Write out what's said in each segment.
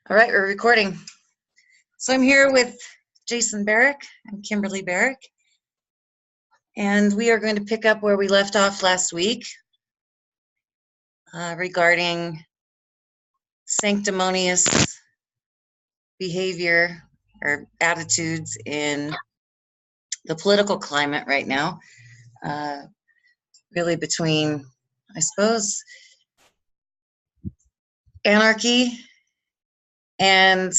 All right, we're recording. So I'm here with Jason Barrick and Kimberly Barrick, and we are going to pick up where we left off last week regarding sanctimonious behavior or attitudes in the political climate right now, really between, I suppose, anarchy and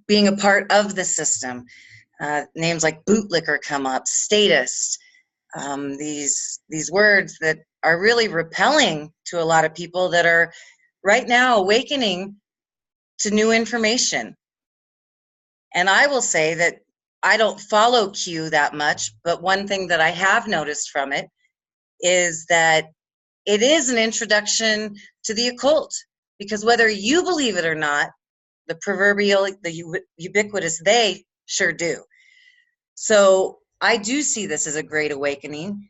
being a part of the system. Names like bootlicker come up, statist, these words that are really repelling to a lot of people that are right now awakening to new information. And I will say that I don't follow Q that much, but one thing that I have noticed from it is that it is an introduction to the occult, because whether you believe it or not, the proverbial, the ubiquitous they sure do. So I do see this as a great awakening,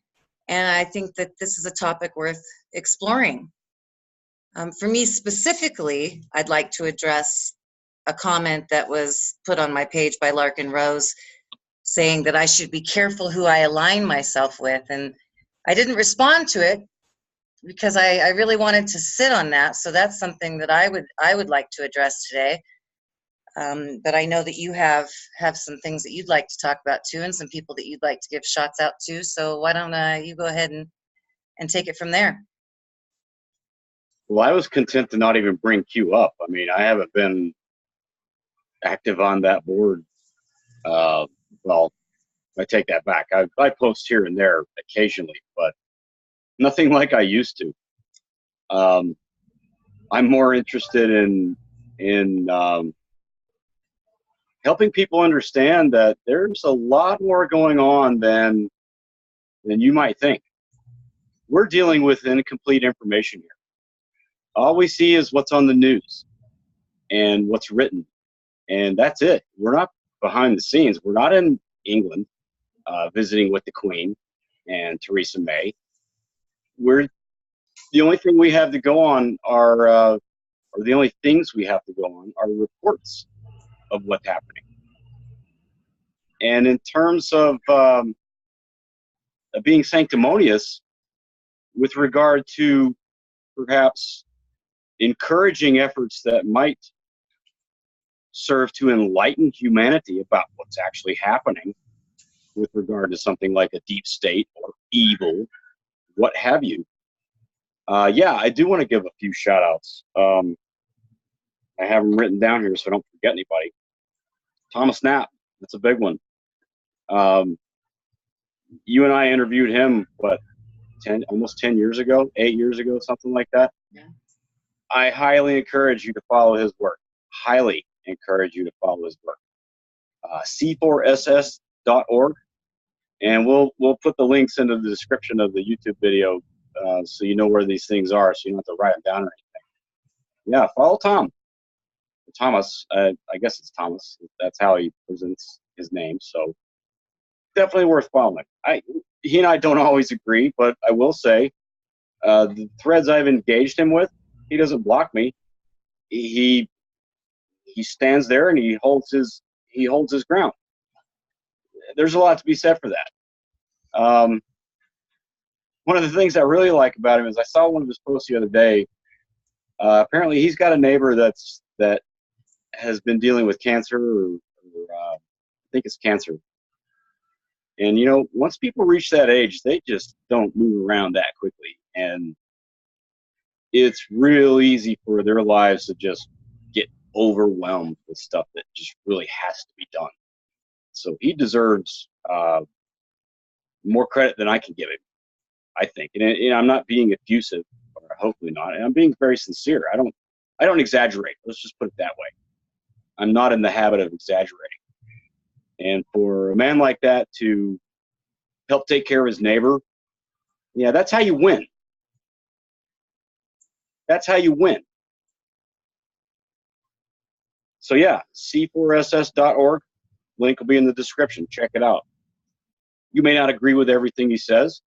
and I think that this is a topic worth exploring. For me specifically, I'd like to address a comment that was put on my page by Larkin Rose saying that I should be careful who I align myself with, and I didn't respond to it because I really wanted to sit on that. So that's something that I would like to address today. But I know that you have some things that you'd like to talk about too, and some people that you'd like to give shots out to. So why don't you go ahead and take it from there? Well, I was content to not even bring Q up. I mean, I haven't been active on that board. Well, I take that back. I post here and there occasionally, but nothing like I used to. I'm more interested in helping people understand that there's a lot more going on than you might think. We're dealing with incomplete information here. All we see is what's on the news and what's written, and that's it. We're not behind the scenes. We're not in England visiting with the Queen and Theresa May. The only thing we have to go on or the only things we have to go on are reports of what's happening. And in terms of being sanctimonious with regard to perhaps encouraging efforts that might serve to enlighten humanity about what's actually happening with regard to something like a deep state or evil, what have you. Yeah, I do want to give a few shout outs. I have them written down here so I don't forget anybody. Thomas Knapp, that's a big one. You and I interviewed him, what, almost 10 years ago, 8 years ago, something like that. Yeah. I highly encourage you to follow his work. Highly encourage you to follow his work. C4SS.org, and we'll put the links into the description of the YouTube video so you know where these things are, so you don't have to write them down or anything. Yeah, follow Thomas. I guess it's Thomas. That's how he presents his name. So definitely worth following. He and I don't always agree, but I will say the threads I've engaged him with, he doesn't block me. He stands there and he holds his ground. There's a lot to be said for that. One of the things I really like about him is I saw one of his posts the other day. Apparently, he's got a neighbor that has been dealing with cancer, or I think it's cancer. And you know, once people reach that age, they just don't move around that quickly, and it's real easy for their lives to just get overwhelmed with stuff that just really has to be done. So he deserves more credit than I can give him, I think. And I'm not being effusive, or hopefully not. And I'm being very sincere. I don't exaggerate. Let's just put it that way. I'm not in the habit of exaggerating. And for a man like that to help take care of his neighbor, yeah, that's how you win. That's how you win. So yeah, C4SS.org. Link will be in the description. Check it out. You may not agree with everything he says,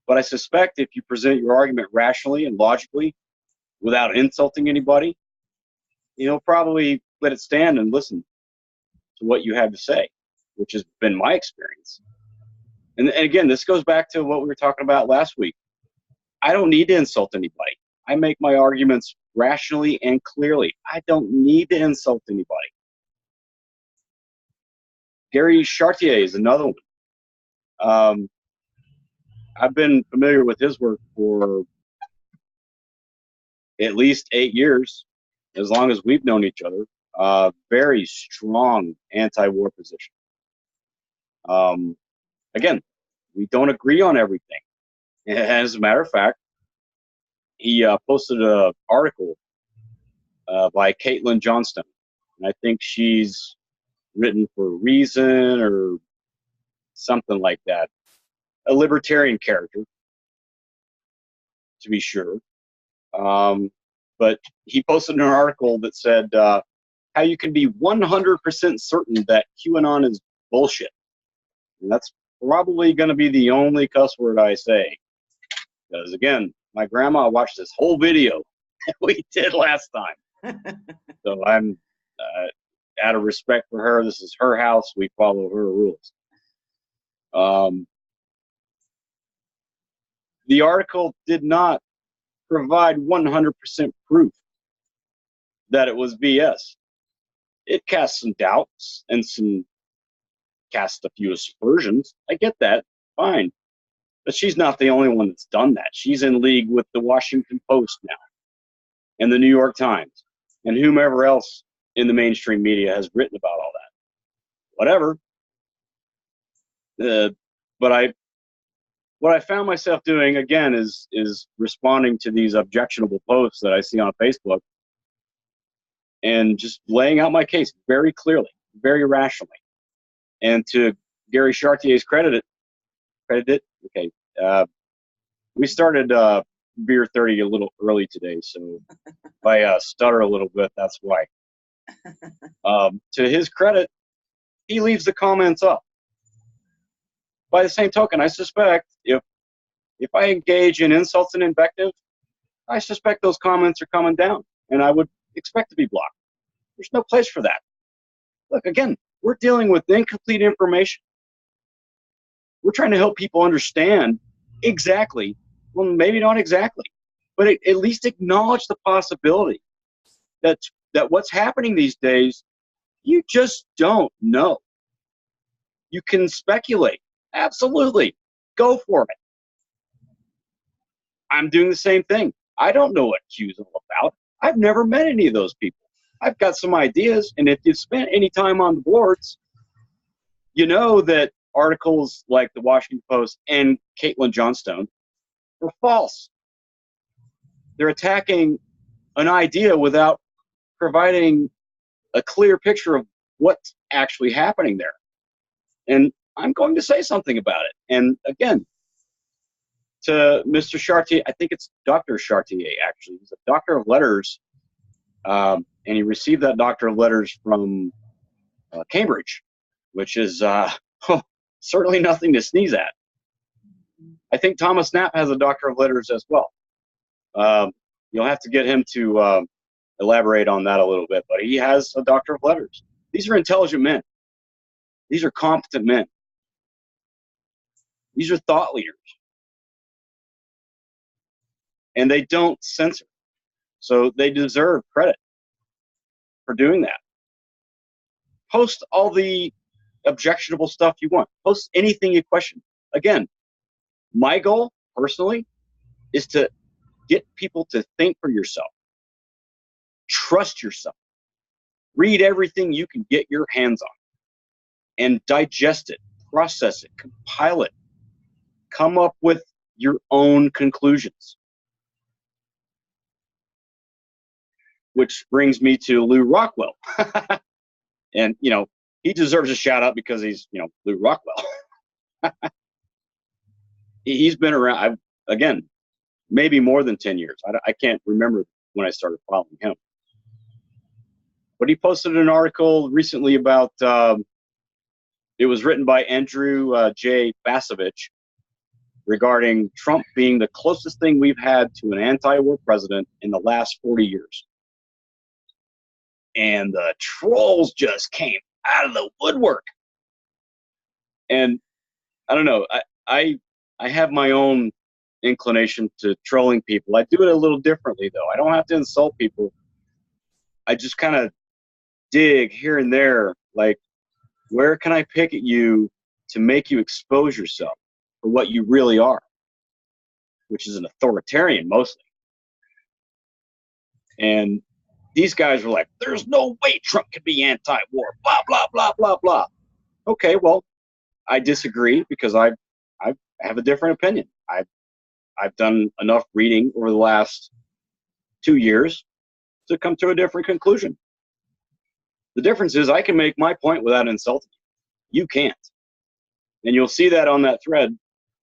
but I suspect if you present your argument rationally and logically without insulting anybody, he'll probably let it stand and listen to what you have to say, which has been my experience. And again, this goes back to what we were talking about last week. I don't need to insult anybody. I make my arguments rationally and clearly. I don't need to insult anybody. Gary Chartier is another one. I've been familiar with his work for at least 8 years, as long as we've known each other. Very strong anti-war position. Again, we don't agree on everything. As a matter of fact, he posted an article by Caitlin Johnstone, and I think she's written for Reason or something like that. A libertarian character, to be sure. But he posted an article that said how you can be 100% certain that QAnon is bullshit. And that's probably going to be the only cuss word I say. Because, again, my grandma watched this whole video that we did last time. So I'm, out of respect for her, this is her house. We follow her rules. The article did not provide 100% proof that it was BS. It cast some doubts and cast a few aspersions. I get that, fine. But she's not the only one that's done that. She's in league with the Washington Post now, and the New York Times, and whomever else in the mainstream media has written about all that. Whatever. But what I found myself doing, again, is responding to these objectionable posts that I see on Facebook and just laying out my case very clearly, very rationally. And to Gary Chartier's credit, okay, we started Beer 30 a little early today, so if I stutter a little bit, that's why. To his credit, he leaves the comments up. By the same token, I suspect if I engage in insults and invective, I suspect those comments are coming down, and I would expect to be blocked. There's no place for that. Look, again, we're dealing with incomplete information. We're trying to help people understand exactly, well, maybe not exactly, but at least acknowledge the possibility that what's happening these days, you just don't know. You can speculate. Absolutely. Go for it. I'm doing the same thing. I don't know what Q's all about. I've never met any of those people. I've got some ideas, and if you've spent any time on the boards, you know that articles like the Washington Post and Caitlin Johnstone are false. They're attacking an idea without providing a clear picture of what's actually happening there. And I'm going to say something about it. And again, to Mr. Chartier, I think it's Dr. Chartier, actually. He's a doctor of letters, and he received that doctor of letters from Cambridge, which is certainly nothing to sneeze at. I think Thomas Knapp has a doctor of letters as well. You'll have to get him to elaborate on that a little bit, but he has a doctor of letters. These are intelligent men. These are competent men. These are thought leaders. And they don't censor. So they deserve credit for doing that. Post all the objectionable stuff you want. Post anything you question. Again, my goal, personally, is to get people to think for yourself. Trust yourself. Read everything you can get your hands on. And digest it, process it, compile it. Come up with your own conclusions. Which brings me to Lew Rockwell. And, you know, he deserves a shout out because he's, you know, Lew Rockwell. He's been around, again, maybe more than 10 years. I can't remember when I started following him. But he posted an article recently about, it was written by Andrew J. Basovich regarding Trump being the closest thing we've had to an anti-war president in the last 40 years. and the trolls just came out of the woodwork. And I don't know, I have my own inclination to trolling people. I do it a little differently, though. I don't have to insult people. I just kind of dig here and there, like, where can I pick at you to make you expose yourself for what you really are, which is an authoritarian mostly. And these guys were like, there's no way Trump could be anti-war, blah, blah, blah, blah, blah. Okay, well, I disagree because I have a different opinion. I've done enough reading over the last 2 years to come to a different conclusion. The difference is I can make my point without insulting you. You can't. And you'll see that on that thread.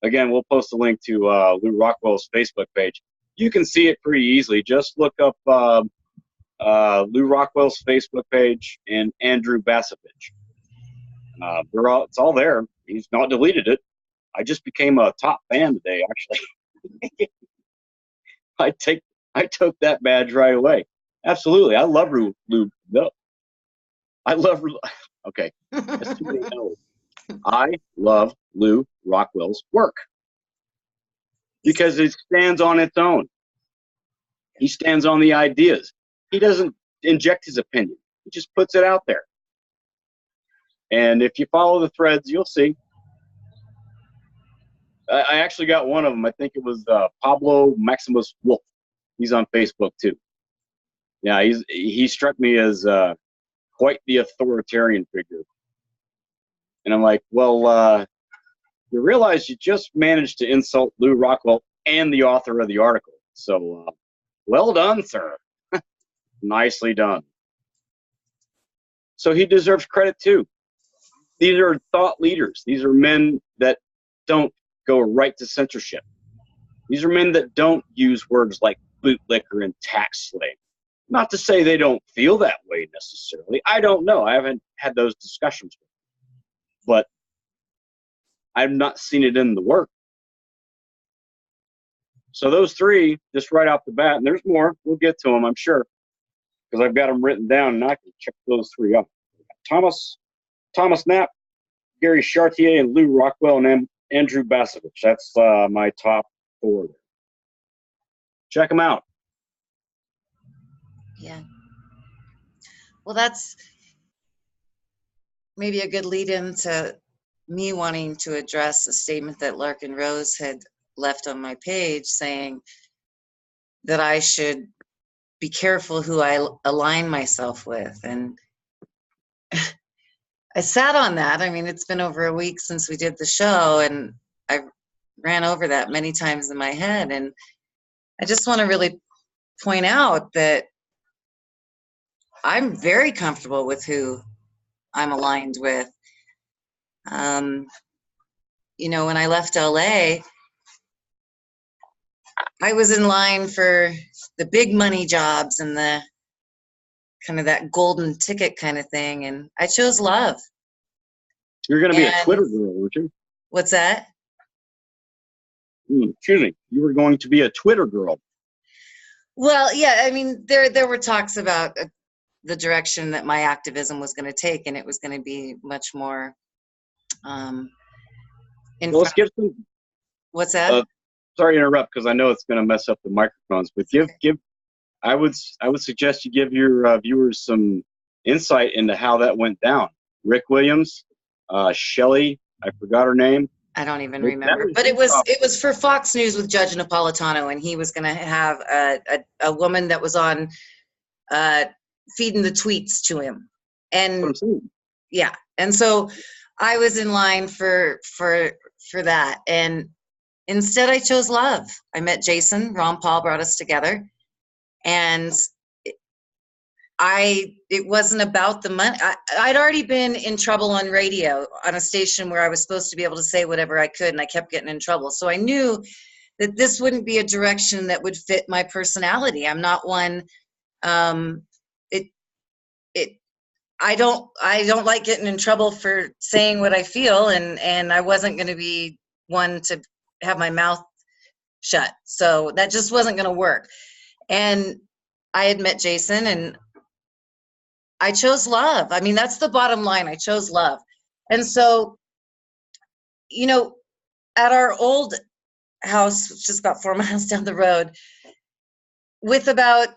Again, we'll post a link to Lew Rockwell's Facebook page. You can see it pretty easily. Just look up Lew Rockwell's Facebook page and Andrew Bacevich. It's all there. He's not deleted it. I just became a top fan today, actually. I took that badge right away. Absolutely. I love Lew. No. I love, okay. That's too many no's. I love Lew Rockwell's work because it stands on its own. He stands on the ideas. He doesn't inject his opinion. He just puts it out there. And if you follow the threads, you'll see. I actually got one of them. I think it was Pablo Maximus Wolf. He's on Facebook too. Yeah, he struck me as quite the authoritarian figure. And I'm like, well, you realize you just managed to insult Lew Rockwell and the author of the article. So, well done, sir. Nicely done. So he deserves credit too. These are thought leaders. These are men that don't go right to censorship. These are men that don't use words like bootlicker and tax slave. Not to say they don't feel that way necessarily. I don't know. I haven't had those discussions with them. But I've not seen it in the work. So those three, just right off the bat, and there's more. We'll get to them, I'm sure, because I've got them written down, and I can check those three up. Thomas Knapp, Gary Chartier, and Lew Rockwell, and Andrew Bacevich. That's my top 4 there. Check them out. Yeah. Well, that's maybe a good lead into me wanting to address a statement that Larkin Rose had left on my page saying that I should be careful who I align myself with. And I sat on that. I mean, it's been over a week since we did the show, and I ran over that many times in my head. And I just want to really point out that I'm very comfortable with who I'm aligned with. You know, when I left LA, I was in line for the big money jobs and the kind of that golden ticket kind of thing, and I chose love. You're going to be a Twitter girl, weren't you? What's that? Excuse me. You were going to be a Twitter girl. Well, yeah, I mean, there were talks about the direction that my activism was going to take, and it was going to be much more Let's give some. What's that? Sorry to interrupt, because I know it's going to mess up the microphones, but give. I would suggest you give your viewers some insight into how that went down. Rick Williams, Shelley, I forgot her name. I don't even remember, but it was for Fox News with Judge Napolitano, and he was going to have a woman that was on feeding the tweets to him, and yeah, and so I was in line for that, and instead I chose love. I met Jason. Ron Paul brought us together, and it wasn't about the money. I'd already been in trouble on radio on a station where I was supposed to be able to say whatever I could, and I kept getting in trouble. So I knew that this wouldn't be a direction that would fit my personality. I'm not one. I don't like getting in trouble for saying what I feel, and I wasn't going to be one to have my mouth shut. So that just wasn't going to work. And I had met Jason, and I chose love. I mean, that's the bottom line. I chose love. And so, you know, at our old house, which is about 4 miles down the road, with about,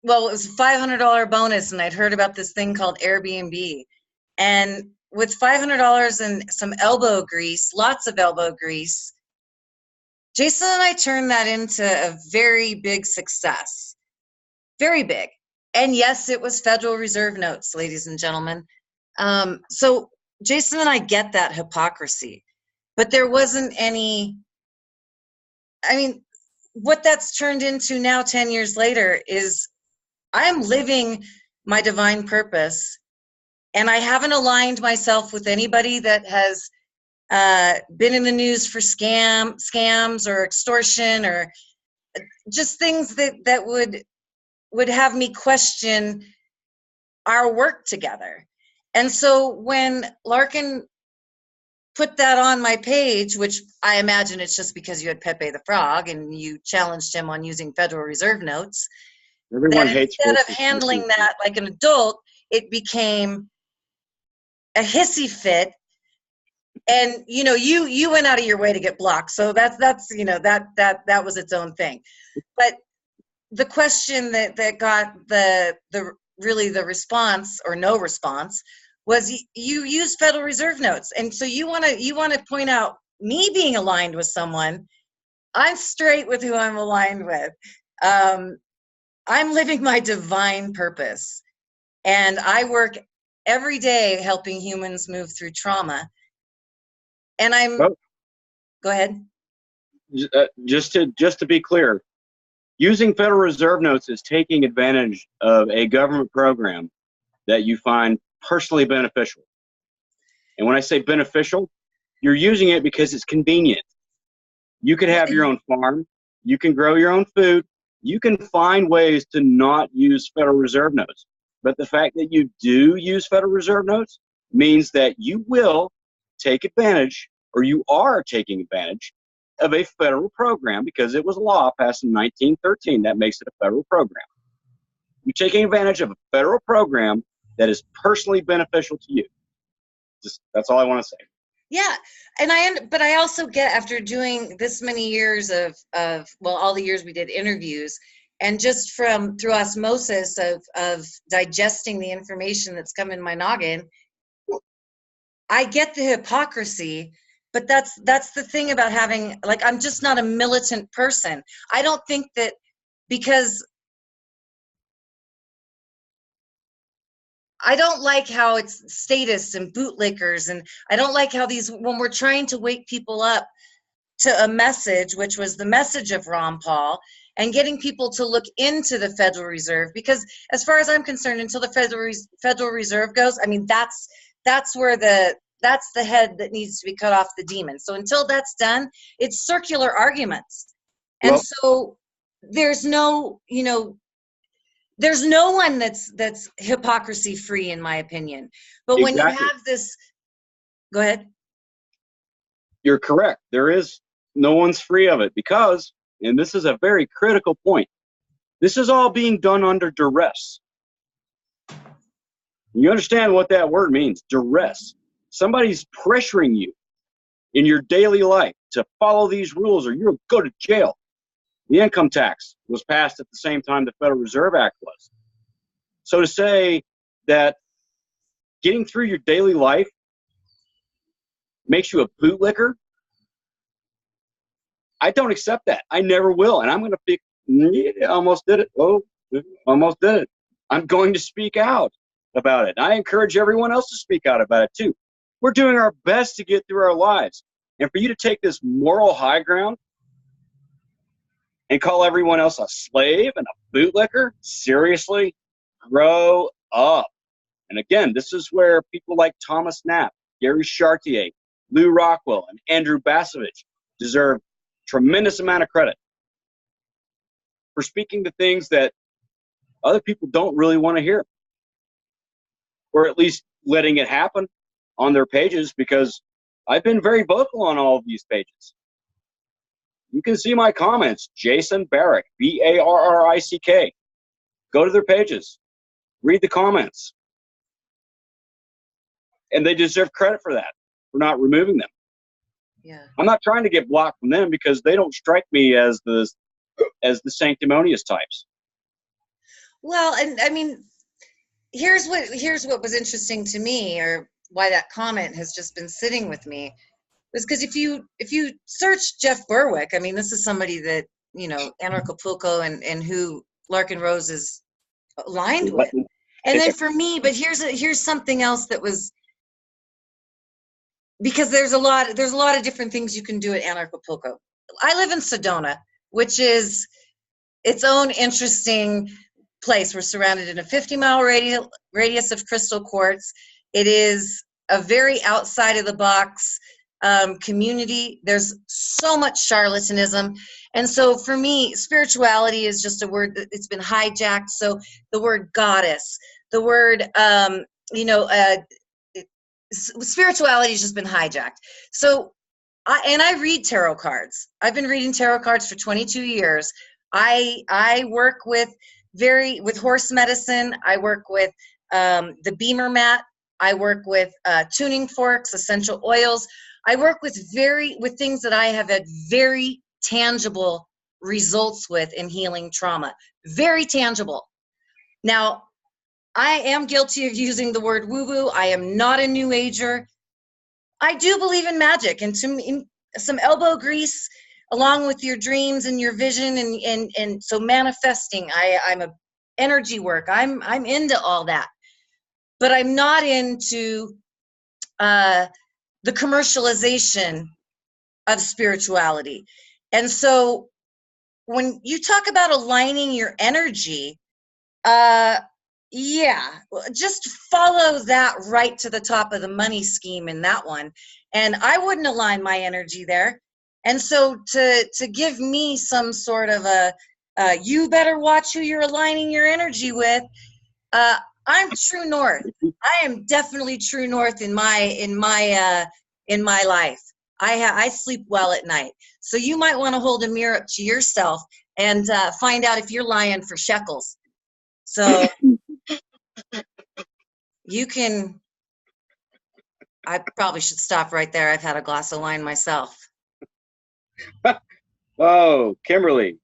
well, it was a $500 bonus, and I'd heard about this thing called Airbnb. And with $500 and some elbow grease, lots of elbow grease, Jason and I turned that into a very big success. Very big. And yes, it was Federal Reserve notes, ladies and gentlemen. So Jason and I get that hypocrisy, but there wasn't any, I mean, what that's turned into now 10 years later is I am living my divine purpose, and I haven't aligned myself with anybody that has been in the news for scams or extortion or just things that would have me question our work together. And so when Larkin put that on my page, which I imagine it's just because you had Pepe the Frog and you challenged him on using Federal Reserve notes, Everyone hates instead of handling that like an adult, it became a hissy fit. And you went out of your way to get blocked, so that's that was its own thing. But the question that got the really the response or no response was you use Federal Reserve notes, and so you want to point out me being aligned with someone. I'm straight with who I'm aligned with. I'm living my divine purpose, and I work every day helping humans move through trauma. And go ahead. Just to be clear, using Federal Reserve notes is taking advantage of a government program that you find personally beneficial. And when I say beneficial, you're using it because it's convenient. You could have your own farm. You can grow your own food. You can find ways to not use Federal Reserve notes. But the fact that you do use Federal Reserve notes means that you will take advantage, or you are taking advantage, of a federal program because it was a law passed in 1913 that makes it a federal program. You're taking advantage of a federal program that is personally beneficial to you. That's all I want to say. Yeah, but I also get, after doing this many years of all the years we did interviews, and just through osmosis of digesting the information that's come in my noggin, I get the hypocrisy. But that's the thing about having, like, I'm just not a militant person. I don't think that because I don't like how it's statists and bootlickers, and I don't like how when we're trying to wake people up to a message, which was the message of Ron Paul, and getting people to look into the Federal Reserve, because as far as I'm concerned, until the Federal Reserve goes, I mean, that's the head that needs to be cut off the demon. So until that's done, it's circular arguments. And so there's no one that's hypocrisy free, in my opinion. But when you have this, go ahead. You're correct. There is no one's free of it because, and this is a very critical point, this is all being done under duress. You understand what that word means, duress. Somebody's pressuring you in your daily life to follow these rules or you'll go to jail. The income tax was passed at the same time the Federal Reserve Act was. So to say that getting through your daily life makes you a bootlicker, I don't accept that. I never will. And I'm going to pick, almost did it. Oh, almost did it. I'm going to speak out about it. I encourage everyone else to speak out about it too. We're doing our best to get through our lives. And for you to take this moral high ground and call everyone else a slave and a bootlicker, seriously, grow up. And again, this is where people like Thomas Knapp, Gary Chartier, Lou Rockwell, and Andrew Basovich deserve tremendous amount of credit for speaking to things that other people don't really want to hear, or at least letting it happen on their pages, because I've been very vocal on all of these pages. You can see my comments, Jason Barrick, Barrick. Go to their pages, read the comments. and they deserve credit for that, for not removing them. Yeah. I'm not trying to get blocked from them because they don't strike me as the sanctimonious types. Well, and I mean, here's what was interesting to me, or why that comment has just been sitting with me, was because if you search Jeff Berwick, I mean, this is somebody that, you know, Anarchapulco and who Larkin Rose is aligned with. And then for me, but here's something else that was, because there's a lot of different things you can do at Anarchapulco. I live in Sedona, which is its own interesting place. We're surrounded in a 50-mile radius of crystal quartz. It is a very outside of the box community. There's so much charlatanism. And so for me, spirituality is just a word that it's been hijacked. So the word goddess, the word, spirituality has just been hijacked. So I read tarot cards. I've been reading tarot cards for 22 years. I work with horse medicine. I work with the Beamer mat. I work with tuning forks, essential oils. I work with things that I have had very tangible results with in healing trauma. Very tangible. Now, I am guilty of using the word woo-woo. I am not a new ager. I do believe in magic, and some elbow grease along with your dreams and your vision, and so manifesting. I'm a energy work. I'm into all that, but I'm not into the commercialization of spirituality. And so when you talk about aligning your energy, just follow that right to the top of the money scheme in that one. And I wouldn't align my energy there. And so to give me some sort of you better watch who you're aligning your energy with, I'm true north. I am definitely true north in my life. I sleep well at night. So you might want to hold a mirror up to yourself and find out if you're lying for shekels. So you can, I probably should stop right there. I've had a glass of wine myself. Oh, Kimberly.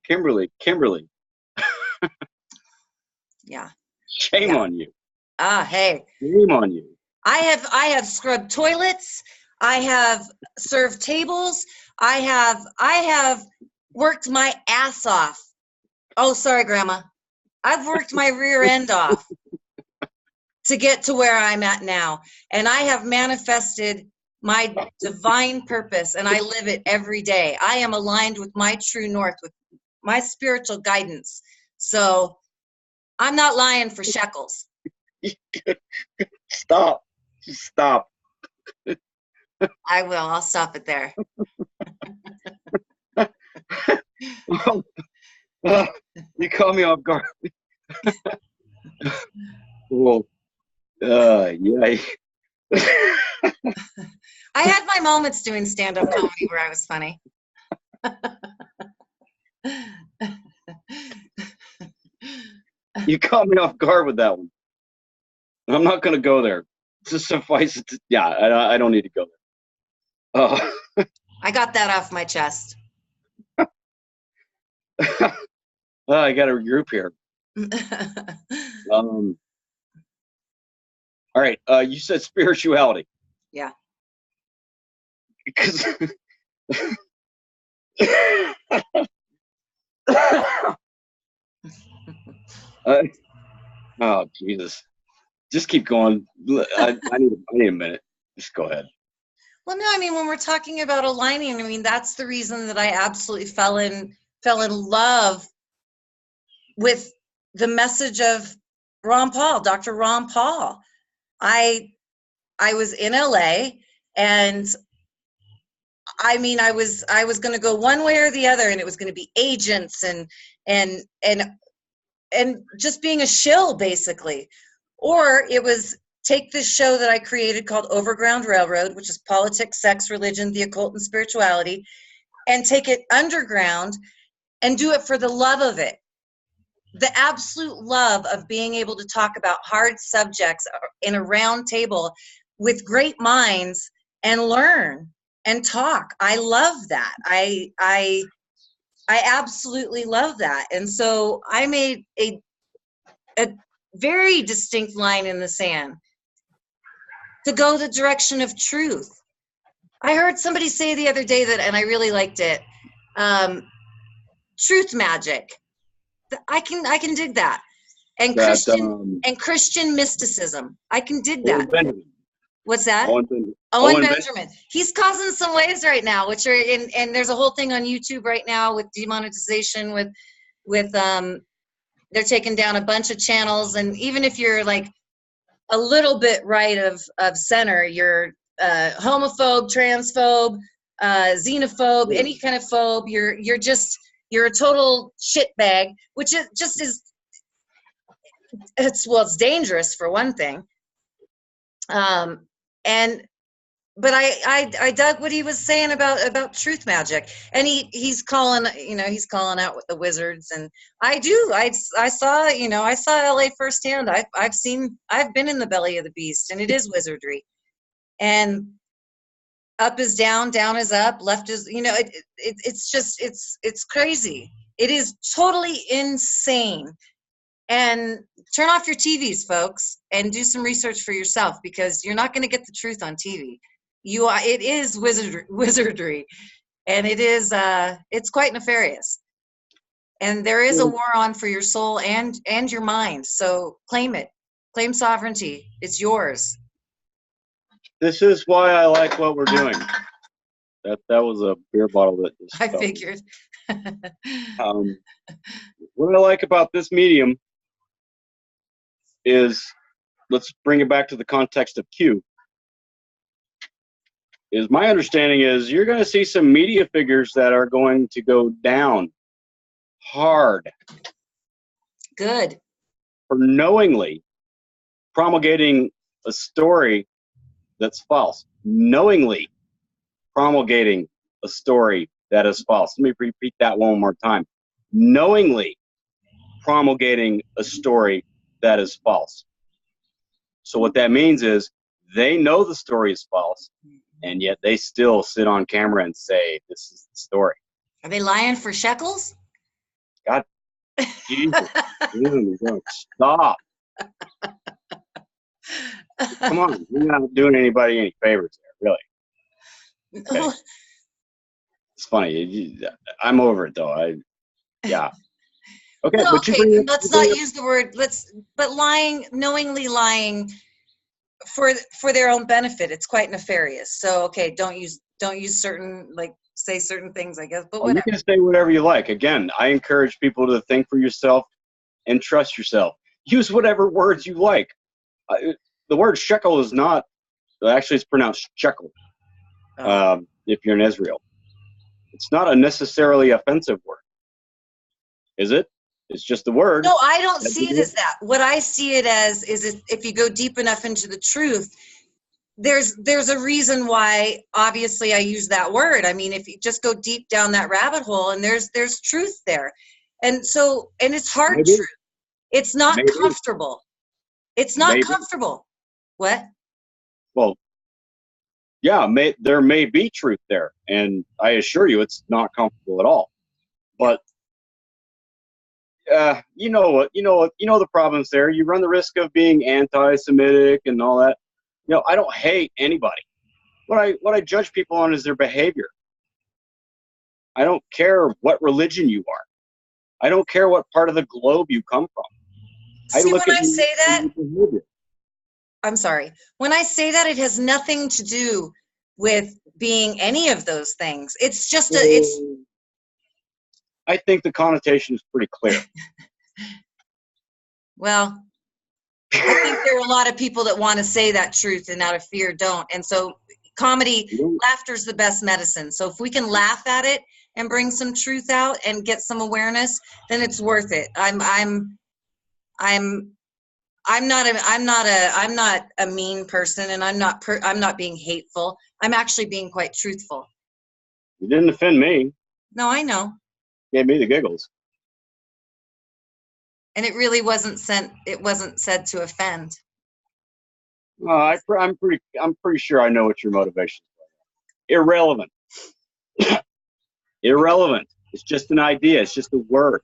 Yeah. Shame on you. Hey. Shame on you. I have scrubbed toilets. I have served tables. I have worked my ass off. Oh, sorry, Grandma. I've worked my rear end off to get to where I'm at now. And I have manifested my divine purpose, and I live it every day. I am aligned with my true north, with my spiritual guidance. So I'm not lying for shekels. Stop. I will. I'll stop it there. You caught me off guard. Well, yeah. I had my moments doing stand-up comedy where I was funny. You caught me off guard with that one. I'm not going to go there. Just suffice it to, I don't need to go there. I got that off my chest. I got to regroup here. All right. You said spirituality. Yeah. Because oh Jesus! Just keep going. I need a minute. Just go ahead. Well, no, I mean, when we're talking about aligning, I mean, that's the reason that I absolutely fell in love with the message of Ron Paul, Dr. Ron Paul. I was in LA, and I mean, I was going to go one way or the other, and it was going to be agents and just being a shill, basically. Or it was take this show that I created called Overground Railroad, which is politics, sex, religion, the occult, and spirituality, and take it underground and do it for the love of it. The absolute love of being able to talk about hard subjects in a round table with great minds and learn and talk. I love that. I absolutely love that. And so I made a very distinct line in the sand to go the direction of truth. I heard somebody say the other day that, and I really liked it, truth magic. I can dig that. And Christian mysticism. I can dig that. What's that? Owen Benjamin. He's causing some waves right now, which are and there's a whole thing on YouTube right now with demonetization with they're taking down a bunch of channels, and even if you're like a little bit right of center, you're homophobe, transphobe, xenophobe, any kind of phobe, you're a total shitbag, which is just is it's dangerous for one thing. But I dug what he was saying about truth magic, and he's calling out with the wizards, and I saw LA firsthand. I've been in the belly of the beast, and it is wizardry, and up is down, down is up, left is it's crazy. It is totally insane. And turn off your TVs, folks, and do some research for yourself, because you're not going to get the truth on TV. It is wizardry, and it is it's quite nefarious. And there is a war on for your soul and your mind. So claim it. Claim sovereignty. It's yours. This is why I like what we're doing. That was a beer bottle that just I figured. What I like about this medium is, let's bring it back to the context of Q. Is my understanding is you're going to see some media figures that are going to go down hard. Good. For knowingly promulgating a story that's false. Knowingly promulgating a story that is false. Let me repeat that one more time. Knowingly promulgating a story that is false. So what that means is they know the story is false, and yet they still sit on camera and say, this is the story. Are they lying for shekels? God, Jesus. Stop. Come on. You're not doing anybody any favors there, really. Okay. It's funny. I'm over it, though. Yeah. Okay, no, but okay. Let's not use the word. But lying, knowingly lying for their own benefit, it's quite nefarious. So okay, don't use certain, like, say certain things, I guess. But whatever. You can say whatever you like. Again, I encourage people to think for yourself and trust yourself. Use whatever words you like. The word shekel is not, actually it's pronounced shekel. If you're in Israel, it's not a necessarily offensive word, is it? It's just the word. No, I don't see it as that. What I see it as is if you go deep enough into the truth, there's a reason why, obviously, I use that word. I mean, if you just go deep down that rabbit hole, and there's truth there. And so, and it's hard truth. It's not comfortable. It's not comfortable. What? Well, yeah, there may be truth there, and I assure you it's not comfortable at all. But you know the problems there. You run the risk of being anti-Semitic and all that. You know, I don't hate anybody. What I judge people on is their behavior. I don't care what religion you are. I don't care what part of the globe you come from. See, when I say that, I'm sorry. When I say that, it has nothing to do with being any of those things. It's just I think the connotation is pretty clear. Well, I think there are a lot of people that want to say that truth and out of fear don't. And so laughter's the best medicine. So if we can laugh at it and bring some truth out and get some awareness, then it's worth it. I'm not a mean person, and I'm not being hateful. I'm actually being quite truthful. You didn't offend me. No, I know. Gave me the giggles. And it really wasn't said to offend. I'm pretty sure I know what your motivation is. Irrelevant. Irrelevant. It's just an idea. It's just a word.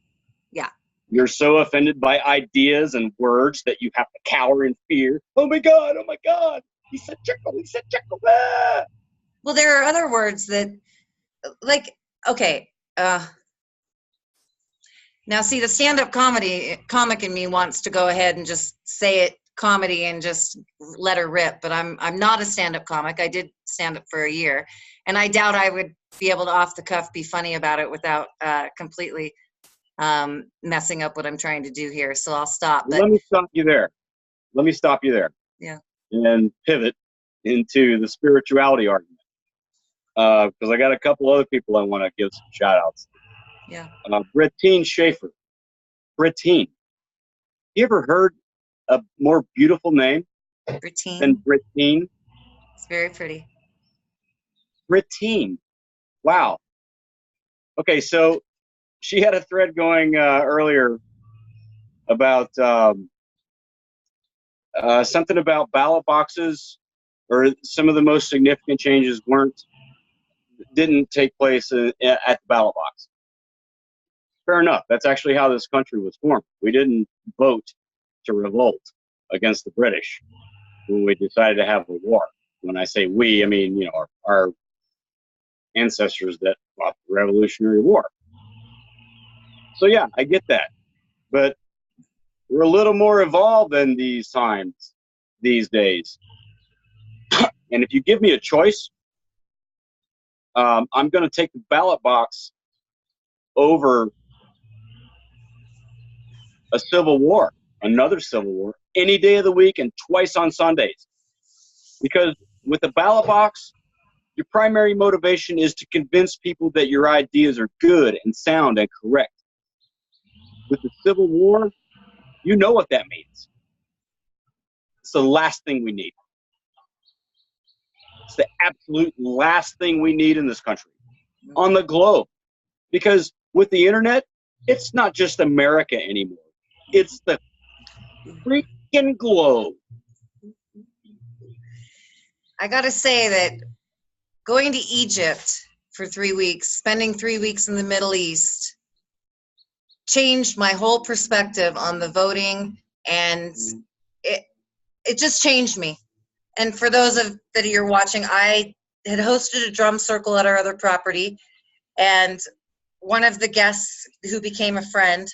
Yeah. You're so offended by ideas and words that you have to cower in fear. Oh my God! Oh my God! He said chickle. He said chickle. Ah! Well, there are other words that, like, okay. Now, see, the stand-up comic in me wants to go ahead and just say it comedy and just let her rip. But I'm not a stand-up comic. I did stand up for a year, and I doubt I would be able to off the cuff be funny about it without completely messing up what I'm trying to do here. So I'll stop. But Let me stop you there. Let me stop you there. Yeah. And pivot into the spirituality argument. Because I got a couple other people I want to give some shout outs. Yeah. Brittine Schaefer. Brittine. You ever heard a more beautiful name Brittine. than Brittine? It's very pretty. Brittine. Wow. Okay, so she had a thread going earlier about something about ballot boxes, or some of the most significant changes didn't take place at the ballot box. Fair enough. That's actually how this country was formed. We didn't vote to revolt against the British when we decided to have a war. When I say we, I mean, you know, our ancestors that fought the Revolutionary War. So yeah, I get that. But we're a little more evolved in these times, these days. And if you give me a choice, I'm going to take the ballot box over a civil war, another civil war, any day of the week and twice on Sundays. Because with the ballot box, your primary motivation is to convince people that your ideas are good and sound and correct. With the Civil War, you know what that means. It's the last thing we need. It's the absolute last thing we need in this country, on the globe. Because with the internet, it's not just America anymore. It's the freaking globe. I got to say that going to Egypt for 3 weeks, spending 3 weeks in the Middle East, changed my whole perspective on the voting, and it just changed me. And for those that you're watching, I had hosted a drum circle at our other property, and one of the guests who became a friend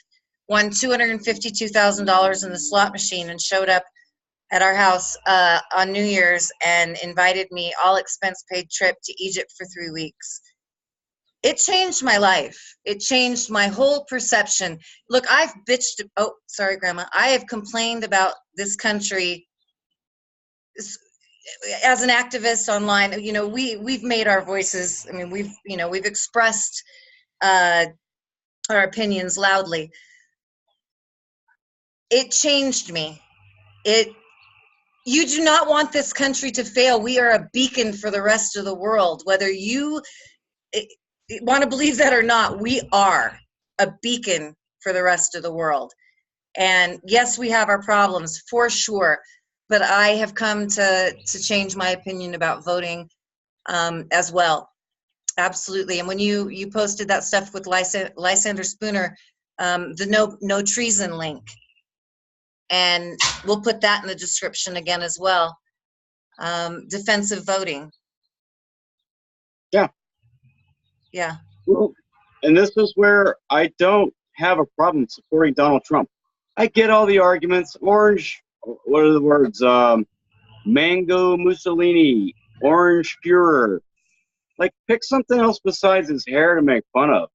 won $252,000 in the slot machine and showed up at our house on New Year's and invited me, all expense paid trip to Egypt for 3 weeks. It changed my life. It changed my whole perception. Look, I've bitched. Oh, sorry, Grandma. I have complained about this country as an activist online. You know, we've made our voices. I mean, we've expressed our opinions loudly. It changed me. You do not want this country to fail. We are a beacon for the rest of the world. Whether you want to believe that or not, we are a beacon for the rest of the world. And yes, we have our problems for sure, but I have come to change my opinion about voting as well. Absolutely. And when you posted that stuff with Lysander Spooner, the no treason link, and we'll put that in the description again as well. Defensive voting. Yeah. Yeah. Well, and this is where I don't have a problem supporting Donald Trump. I get all the arguments. Orange, what are the words? Mango Mussolini, orange Führer. Like, pick something else besides his hair to make fun of.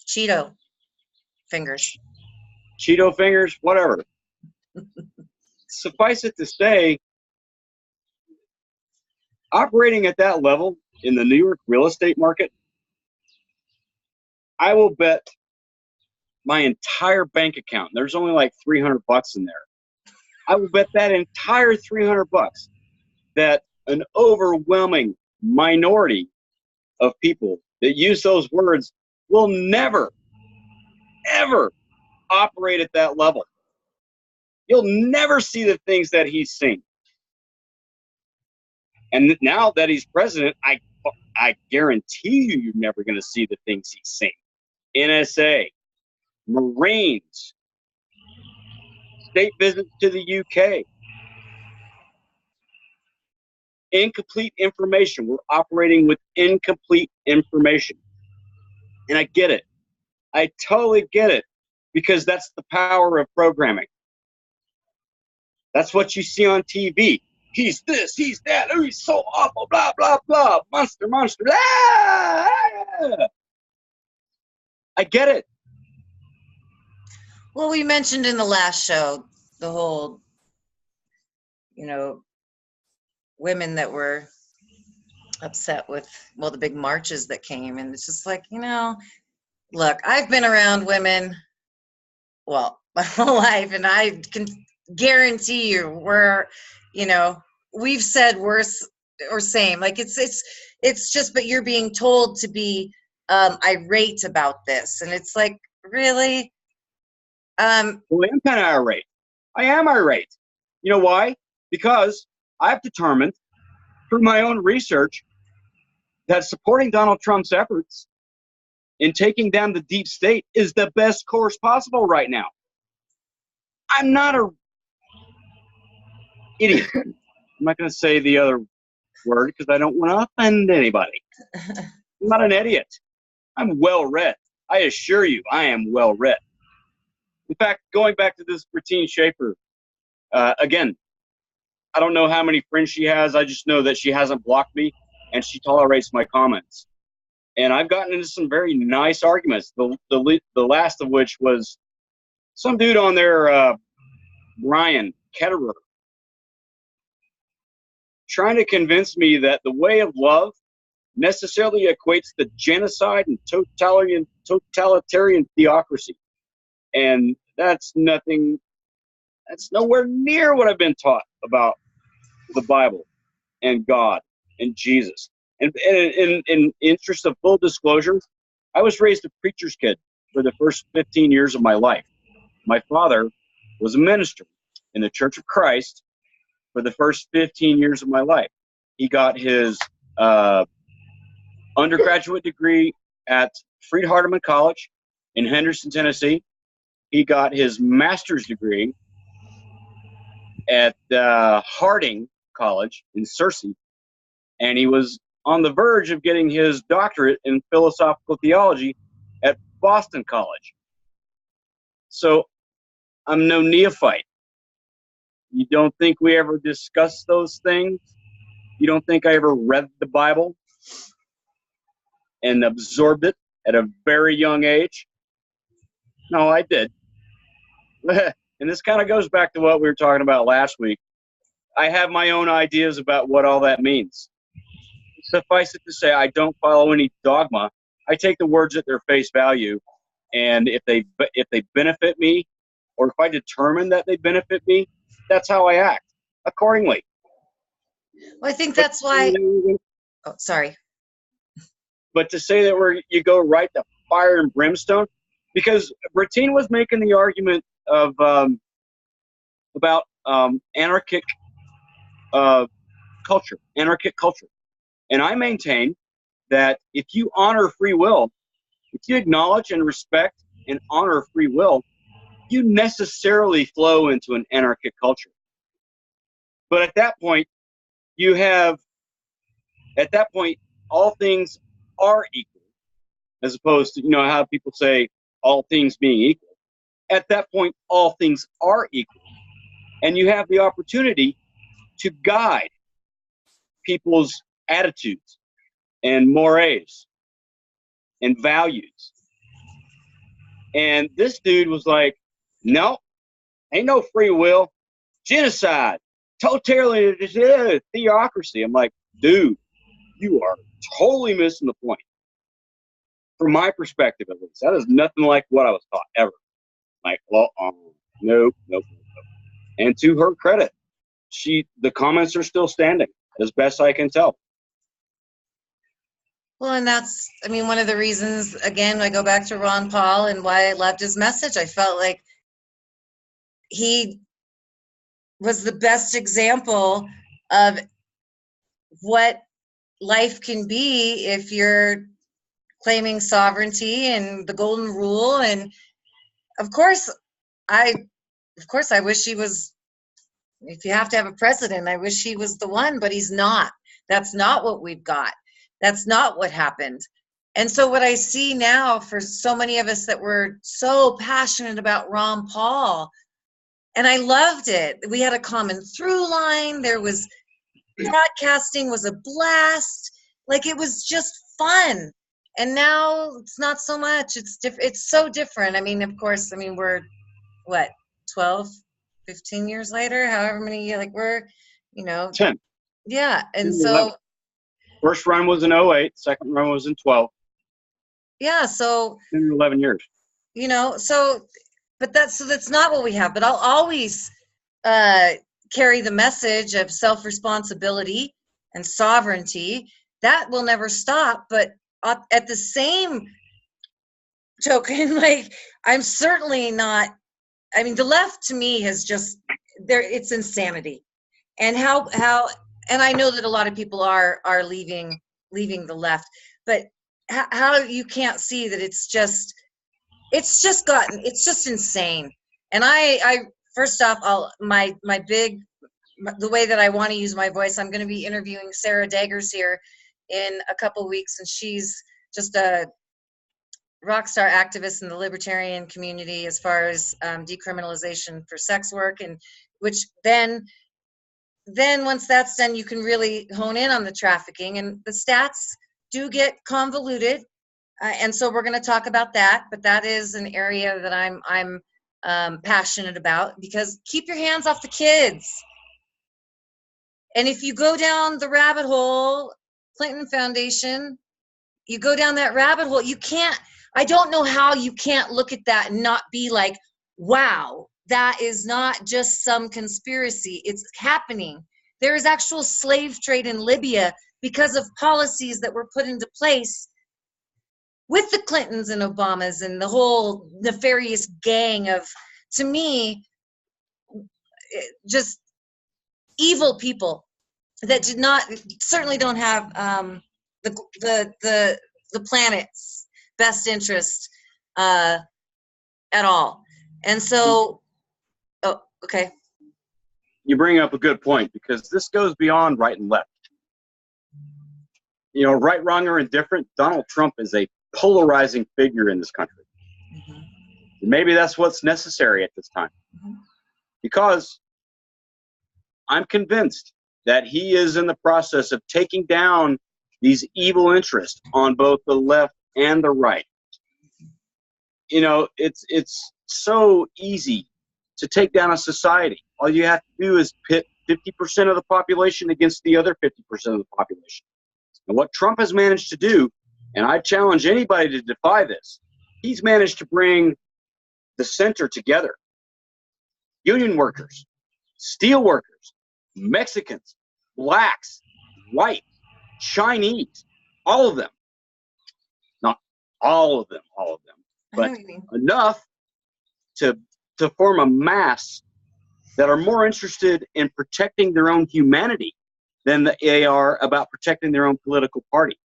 Cheeto fingers. Cheeto fingers, whatever. Suffice it to say, operating at that level in the New York real estate market, I will bet my entire bank account, there's only like $300 in there. I will bet that entire $300 that an overwhelming minority of people that use those words will never, ever operate at that level. You'll never see the things that he's seen. And now that he's president, I guarantee you're never going to see the things he's saying. NSA, Marines, state visits to the UK. Incomplete information. We're operating with incomplete information. And I get it. I totally get it, because that's the power of programming. That's what you see on TV. He's this, he's that, oh, he's so awful, blah, blah, blah, monster, monster, ah! I get it. Well, we mentioned in the last show the whole, women that were upset with, well, the big marches that came. And it's just like, look, I've been around women, well, my whole life, and I can guarantee you we've said worse or same. Like it's just, but you're being told to be irate about this. And it's like, really? Well, I am kind of irate. I am irate. You know why? Because I've determined through my own research that supporting Donald Trump's efforts in taking down the deep state is the best course possible right now. I'm not an idiot. I'm not going to say the other word because I don't want to offend anybody. I'm not an idiot. I'm well-read. I assure you, I am well-read. In fact, going back to this Bertine Schaefer, again, I don't know how many friends she has. I just know that she hasn't blocked me, and she tolerates my comments. And I've gotten into some very nice arguments, the last of which was some dude on there, Brian Ketterer, trying to convince me that the way of love necessarily equates to genocide and totalitarian theocracy. And that's nowhere near what I've been taught about the Bible and God and Jesus. And in interest of full disclosure, I was raised a preacher's kid for the first 15 years of my life. My father was a minister in the Church of Christ for the first 15 years of my life. He got his undergraduate degree at Freed-Hardeman College in Henderson, Tennessee. He got his master's degree at Harding College in Searcy, and he was on the verge of getting his doctorate in philosophical theology at Boston College. So I'm no neophyte. You don't think we ever discussed those things? You don't think I ever read the Bible and absorbed it at a very young age? No, I did. And this kind of goes back to what we were talking about last week. I have my own ideas about what all that means. Suffice it to say, I don't follow any dogma. I take the words at their face value, and if they benefit me, or if I determine that they benefit me, that's how I act accordingly. Well, I think that's why. Oh, sorry. But to say that you go right to fire and brimstone, because Bertine was making the argument of about anarchic culture, and I maintain that if you honor free will, if you acknowledge and respect and honor free will, you necessarily flow into an anarchic culture. But at that point, all things are equal, as opposed to, how people say all things being equal. At that point, all things are equal. And you have the opportunity to guide people's attitudes and mores and values. And this dude was like, no, ain't no free will, genocide, totalitarian theocracy. I'm like, dude, you are totally missing the point. From my perspective, at least, that is nothing like what I was taught ever. Like, well, nope. And to her credit, the comments are still standing, as best I can tell. Well, and that's, one of the reasons, again, I go back to Ron Paul and why I loved his message. I felt like he was the best example of what life can be if you're claiming sovereignty and the golden rule. And of course I wish he was, if you have to have a president, I wish he was the one, but he's not. That's not what we've got. That's not what happened. And so what I see now for so many of us that were so passionate about Ron Paul, and I loved it. We had a common through line. There was broadcasting was a blast. Like, it was just fun. And now it's not so much. It's different. It's so different. I mean, of course, I mean, we're what, 12, 15 years later, however many, like, we're, 10. Yeah. And 10, so 11. First run was in 08, second run was in 12. Yeah, so 10 or 11 years. But that's not what we have. But I'll always carry the message of self-responsibility and sovereignty. That will never stop. But at the same token, like, I'm certainly not, I mean, the left to me has just, it's insanity. And how and I know that a lot of people are leaving the left, but how you can't see that it's just insane. And I first off, the way that I want to use my voice, I'm going to be interviewing Sarah Daggers here in a couple weeks, and she's just a rock star activist in the libertarian community as far as decriminalization for sex work, and which then once that's done, you can really hone in on the trafficking, and the stats do get convoluted, and so we're going to talk about that. But that is an area that I'm passionate about, because keep your hands off the kids. And if you go down the rabbit hole, Clinton Foundation, you go down that rabbit hole, you can't, I don't know how you can't look at that and not be like, wow, that is not just some conspiracy. It's happening. There is actual slave trade in Libya because of policies that were put into place with the Clintons and Obamas and the whole nefarious gang of, to me, just evil people that certainly don't have the planet's best interest at all. And so, oh, okay. You bring up a good point, because this goes beyond right and left. Right, wrong, or indifferent, Donald Trump is a polarizing figure in this country. Mm-hmm. Maybe that's what's necessary at this time. Mm-hmm. Because I'm convinced that he is in the process of taking down these evil interests on both the left and the right. It's so easy to take down a society. All you have to do is pit 50% of the population against the other 50% of the population. And what Trump has managed to do, and I challenge anybody to defy this, he's managed to bring the center together. Union workers, steel workers, Mexicans, blacks, white, Chinese, all of them. Not all of them, but enough to form a mass that are more interested in protecting their own humanity than they are about protecting their own political party.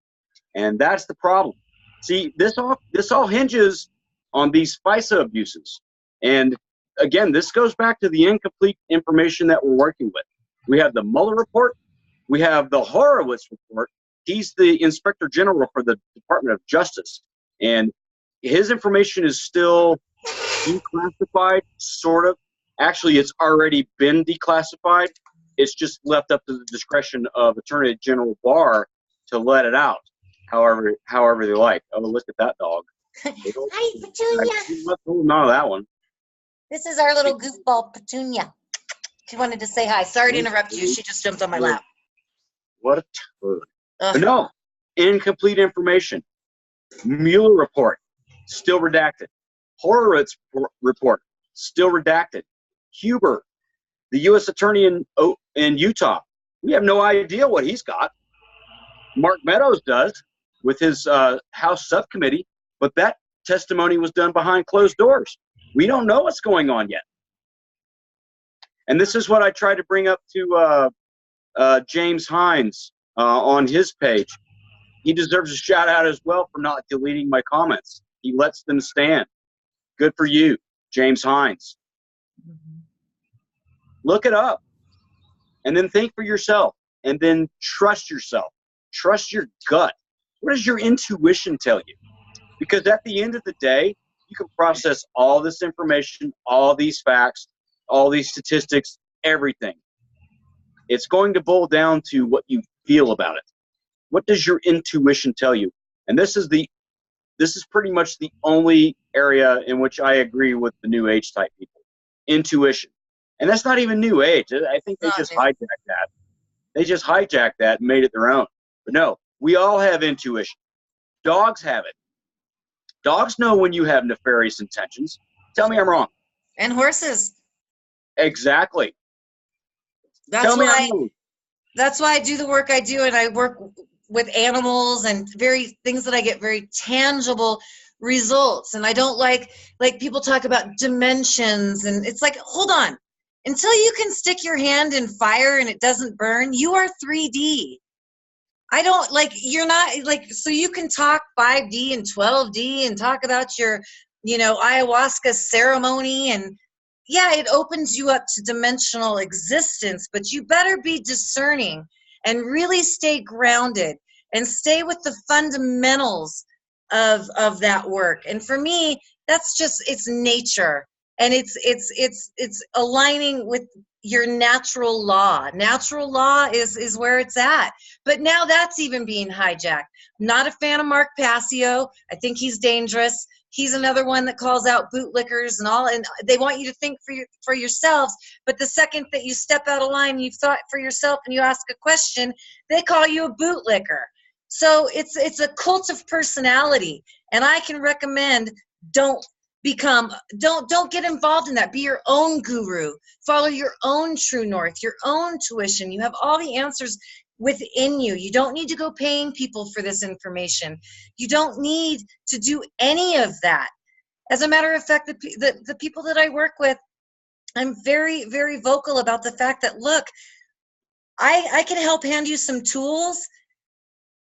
And that's the problem. See, this all hinges on these FISA abuses. And again, this goes back to the incomplete information that we're working with. We have the Mueller report. We have the Horowitz report. He's the Inspector General for the Department of Justice. And his information is still declassified, sort of. Actually, it's already been declassified. It's just left up to the discretion of Attorney General Barr to let it out, however they like. Oh, look at that dog. Hi, Petunia. None of that one. This is our little goofball, Petunia. She wanted to say hi. Sorry to interrupt you. She just jumped on my lap. What a turd. But no, incomplete information. Mueller report, still redacted. Horowitz report, still redacted. Huber, the U.S. attorney in Utah, we have no idea what he's got. Mark Meadows does with his House subcommittee, but that testimony was done behind closed doors. We don't know what's going on yet. And this is what I tried to bring up to James Hines on his page. He deserves a shout out as well for not deleting my comments. He lets them stand. Good for you, James Hines. Look it up and then think for yourself and then trust yourself. Trust your gut. What does your intuition tell you? Because at the end of the day, you can process all this information, all these facts, all these statistics, everything. It's going to boil down to what you feel about it. What does your intuition tell you? And this is pretty much the only area in which I agree with the New Age type people. Intuition. And that's not even New Age. I think they just hijacked that. They just hijacked that and made it their own. But no, we all have intuition. Dogs have it. Dogs know when you have nefarious intentions. Tell me I'm wrong. And horses. Exactly. That's Tell me why. I'm wrong. That's why I do the work I do, and I work with animals and things that I get very tangible results. And I don't like people talk about dimensions, and it's like, hold on, until you can stick your hand in fire and it doesn't burn, you are 3D. I don't you're not so you can talk 5D and 12D and talk about your, ayahuasca ceremony, and yeah, it opens you up to dimensional existence, but you better be discerning and really stay grounded and stay with the fundamentals of that work. And for me, that's just, it's nature, and it's aligning with your natural law. Natural law is where it's at. But now that's even being hijacked. Not a fan of Mark Passio. I think he's dangerous. He's another one that calls out bootlickers and all, and they want you to think for yourselves. But the second that you step out of line, you've thought for yourself and you ask a question, they call you a bootlicker. So it's a cult of personality, and I can recommend don't get involved in that. Be your own guru. Follow your own true north, your own tuition. You have all the answers within you. You don't need to go paying people for this information. You don't need to do any of that. As a matter of fact, the people that I work with, I'm very, very vocal about the fact that, look, I can help hand you some tools,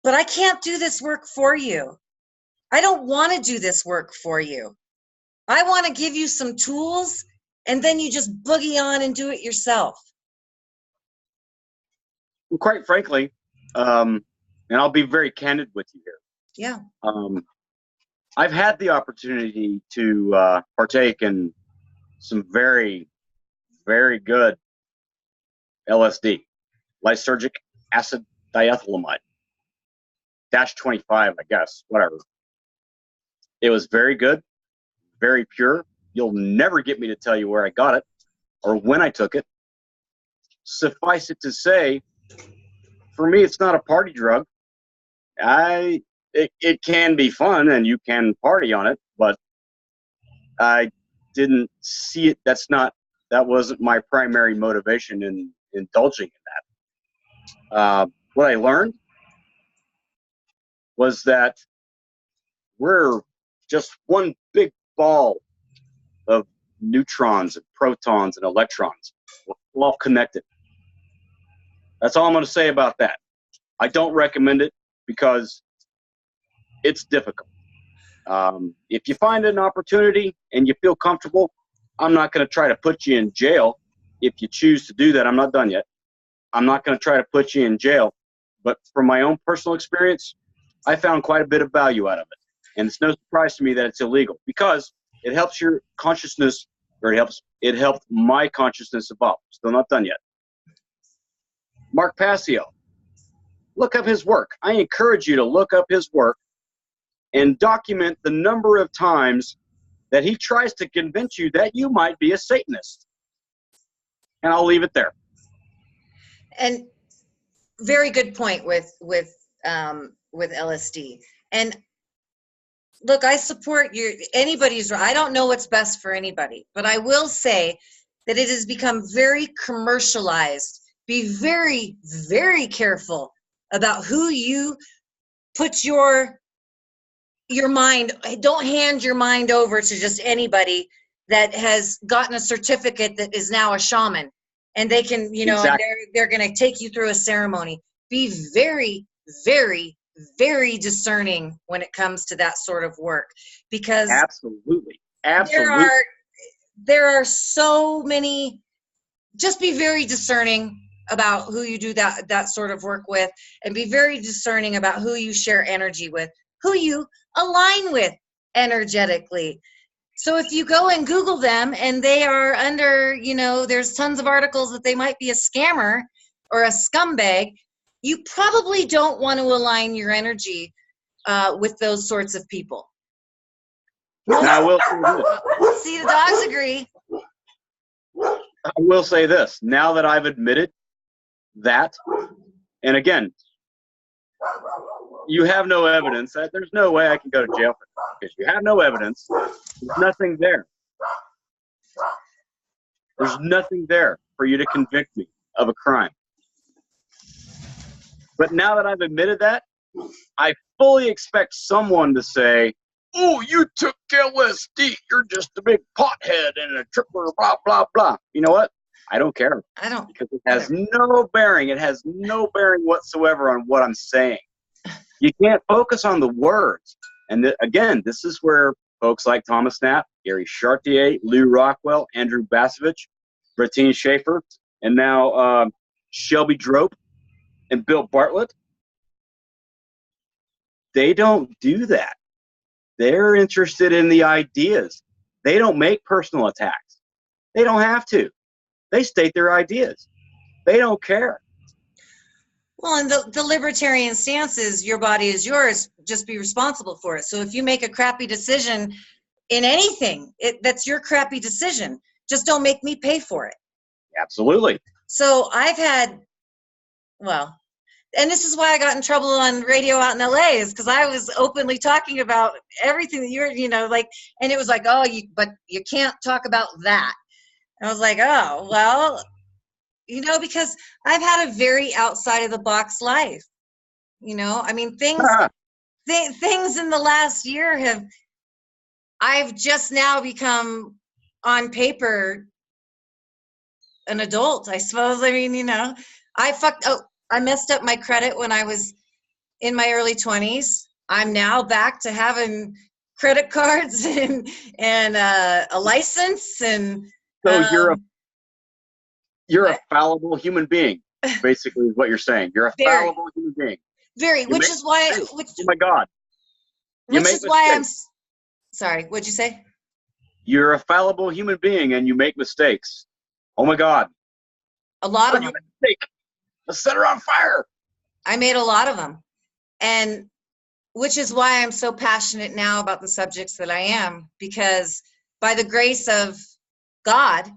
but I can't do this work for you. I don't want to do this work for you. I want to give you some tools, and then you just boogie on and do it yourself. Well, quite frankly, and I'll be very candid with you here. Yeah. I've had the opportunity to partake in some very, very good LSD, lysergic acid diethylamide, -25, I guess, whatever. It was very good, very pure. You'll never get me to tell you where I got it or when I took it. Suffice it to say, for me, it's not a party drug. It can be fun and you can party on it, but I didn't see it. That wasn't my primary motivation in indulging in that. What I learned was that we're just one big ball of neutrons and protons and electrons. We're all connected. That's all I'm going to say about that. I don't recommend it because it's difficult. If you find an opportunity and you feel comfortable, I'm not going to try to put you in jail. If you choose to do that, I'm not done yet. I'm not going to try to put you in jail. But from my own personal experience, I found quite a bit of value out of it. And it's no surprise to me that it's illegal because it helps your consciousness, or it helped my consciousness evolve. Still not done yet. Mark Passio, look up his work. I encourage you to look up his work and document the number of times that he tries to convince you that you might be a Satanist. And I'll leave it there. And very good point with LSD. And look, I support anybody's. I don't know what's best for anybody, but I will say that it has become very commercialized. Be very, very careful about who you put your mind. Don't hand your mind over to just anybody that has gotten a certificate that is now a shaman, and they can, Exactly. and they're going to take you through a ceremony. be very, very, very discerning when it comes to that sort of work, because Absolutely. Absolutely. there are so many. Just be very discerning about who you do that sort of work with, and be very discerning about who you share energy with, who you align with energetically. So if you go and Google them and they are under, there's tons of articles that they might be a scammer or a scumbag, you probably don't want to align your energy with those sorts of people. Now, I will say this. See, the dogs agree. I will say this. Now that I've admitted that, and again, you have no evidence. There's no way I can go to jail for that, because you have no evidence. There's nothing there. There's nothing there for you to convict me of a crime. But now that I've admitted that, I fully expect someone to say, "Oh, you took LSD. You're just a big pothead and a tripper, blah, blah, blah." You know what? I don't care. I don't. Because it has no bearing. It has no bearing whatsoever on what I'm saying. You can't focus on the words. And again, this is where folks like Thomas Knapp, Gary Chartier, Lou Rockwell, Andrew Basovich, Bettine Schaefer, and now Shelby Drope and Bill Bartlett, they don't do that. They're interested in the ideas. They don't make personal attacks. They don't have to. They state their ideas. They don't care. Well, and the libertarian stance is your body is yours, just be responsible for it. So if you make a crappy decision in anything, that's your crappy decision. Just don't make me pay for it. Absolutely. So I've had, and this is why I got in trouble on radio out in LA, is because I was openly talking about everything that you're, and it was like, oh, but you can't talk about that. And I was like, oh, well, because I've had a very outside of the box life. I mean, things in the last year I've just now become on paper an adult, I suppose. I mean, I messed up my credit when I was in my early 20s. I'm now back to having credit cards and a license, and so you're a fallible human being, basically, is what you're saying. You're a fallible human being. Very, oh my God. Which is why I'm sorry. What'd you say? You're a fallible human being, and you make mistakes. Oh my God. A lot of them. Let's set her on fire. I made a lot of them. And which is why I'm so passionate now about the subjects that I am, because by the grace of God,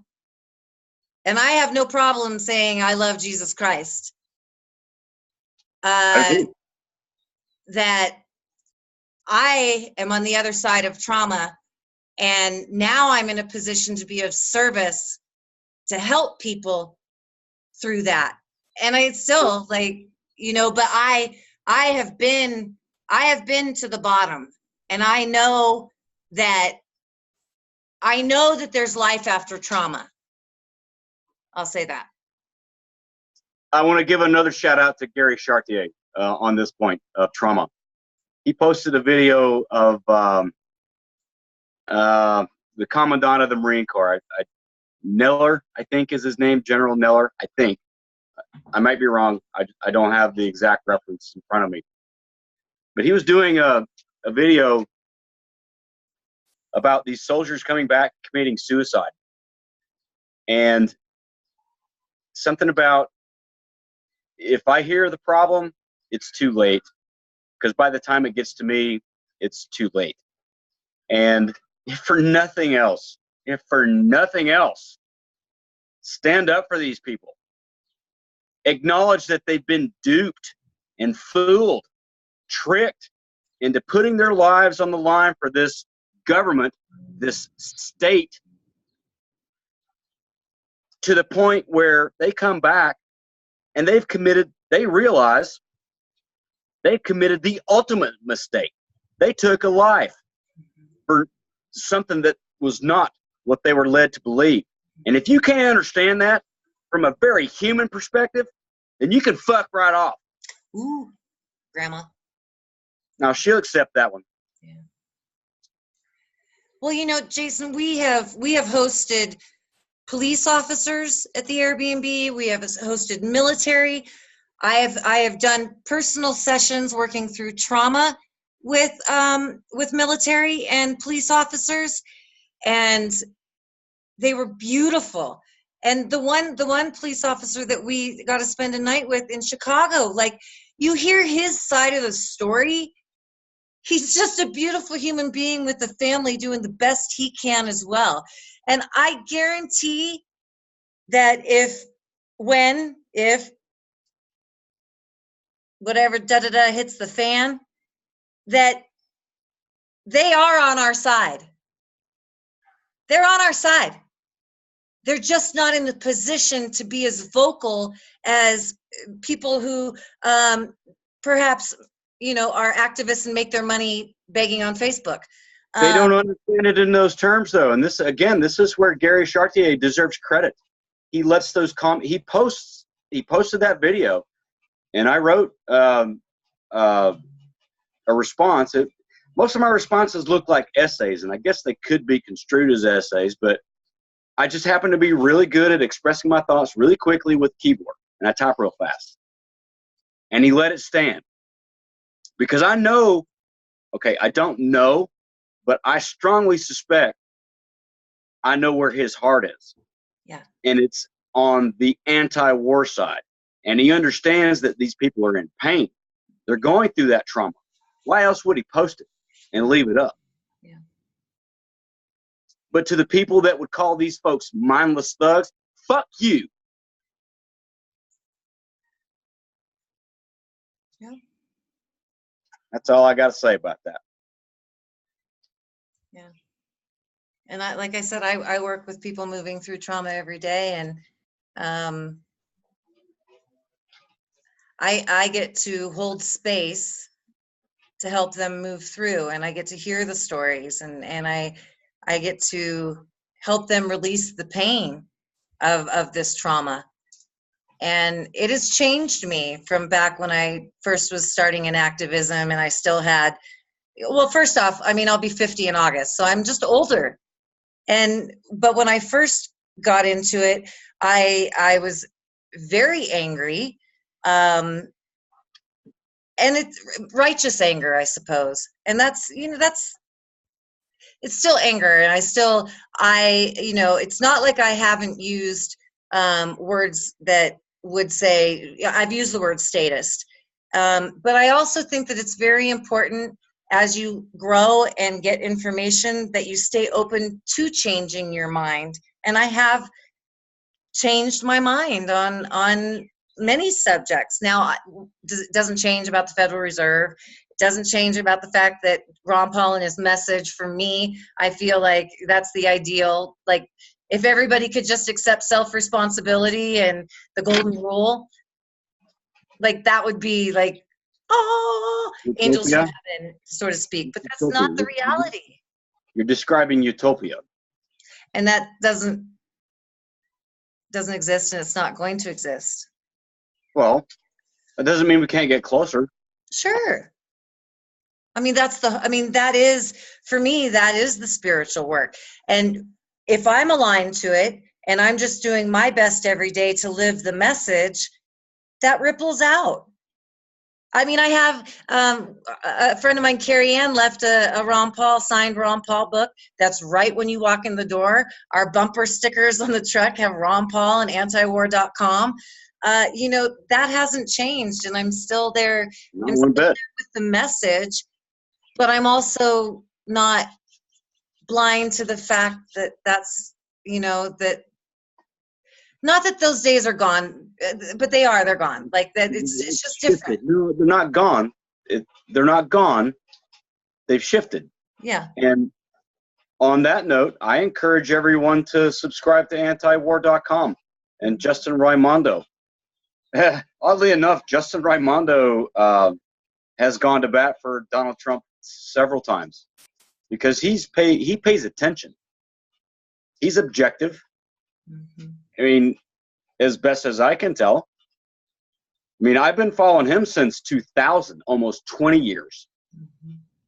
and I have no problem saying I love Jesus Christ, that I am on the other side of trauma, and now I'm in a position to be of service to help people through that. And I still but I have been to the bottom, and I know that there's life after trauma. I'll say that. I want to give another shout out to Gary Chartier on this point of trauma. He posted a video of the Commandant of the Marine Corps, Neller, I think is his name, General Neller, I think. I might be wrong. I don't have the exact reference in front of me. But he was doing a video about these soldiers coming back committing suicide. And something about, if I hear the problem, it's too late. Because by the time it gets to me, it's too late. And if for nothing else, stand up for these people. Acknowledge that they've been duped and fooled, tricked into putting their lives on the line for this government, this state, to the point where they come back and they realize they've committed the ultimate mistake. They took a life for something that was not what they were led to believe. And if you can't understand that from a very human perspective, then you can fuck right off. Ooh, grandma. Now she'll accept that one. Well, you know, Jason, we have hosted police officers at the Airbnb. We have hosted military. I have done personal sessions working through trauma with military and police officers, and they were beautiful. And the one police officer that we got to spend a night with in Chicago, like, you hear his side of the story. He's just a beautiful human being with a family doing the best he can as well. And I guarantee that if whatever hits the fan, that they are on our side. They're on our side. They're just not in the position to be as vocal as people who perhaps, you know, are activists and make their money begging on Facebook. They don't understand it in those terms, though. And this is where Gary Chartier deserves credit. He lets those he posted that video, and I wrote a response. Most of my responses look like essays, and I guess they could be construed as essays, but I just happen to be really good at expressing my thoughts really quickly with keyboard, and I type real fast. And he let it stand. Because I know, okay, I don't know, but I strongly suspect I know where his heart is. Yeah. And it's on the anti-war side. And he understands that these people are in pain. They're going through that trauma. Why else would he post it and leave it up? Yeah. But to the people that would call these folks mindless thugs, fuck you. Yeah. That's all I got to say about that. Yeah. And like I said, I work with people moving through trauma every day, and I get to hold space to help them move through, and I get to hear the stories, and I get to help them release the pain of this trauma. And it has changed me from back when I first was starting in activism, and I still had, well, first off, I mean, I'll be 50 in August, so I'm just older. But when I first got into it, I was very angry, and it's righteous anger, I suppose. And that's, you know, it's still anger, and it's not like I haven't used words that would say, I've used the word statist. But I also think that it's very important as you grow and get information that you stay open to changing your mind. And I have changed my mind on many subjects. Now, it doesn't change about the Federal Reserve. It doesn't change about the fact that Ron Paul and his message, for me, I feel like that's the ideal. Like, if everybody could just accept self-responsibility and the golden rule, like, that would be like, oh, angels from heaven, so to speak. But that's not the reality. You're describing utopia. And that doesn't exist, and it's not going to exist. Well, that doesn't mean we can't get closer. Sure. I mean, that is, for me, that is the spiritual work. And if I'm aligned to it, and I'm just doing my best every day to live the message, that ripples out. I mean, I have a friend of mine, Carrie Ann, left a signed Ron Paul book. That's right when you walk in the door. Our bumper stickers on the truck have Ron Paul and antiwar.com. That hasn't changed, and I'm still there. I'm still there with the message, but I'm also not blind to the fact that that's, that, not that those days are gone, but they're gone. Like that, it's just different. No, they're not gone. They're not gone. They've shifted. Yeah. And on that note, I encourage everyone to subscribe to antiwar.com and Justin Raimondo. Oddly enough, Justin Raimondo has gone to bat for Donald Trump several times because he pays attention. He's objective. Mm-hmm. I mean, as best as I can tell, mean, I've been following him since 2000, almost 20 years.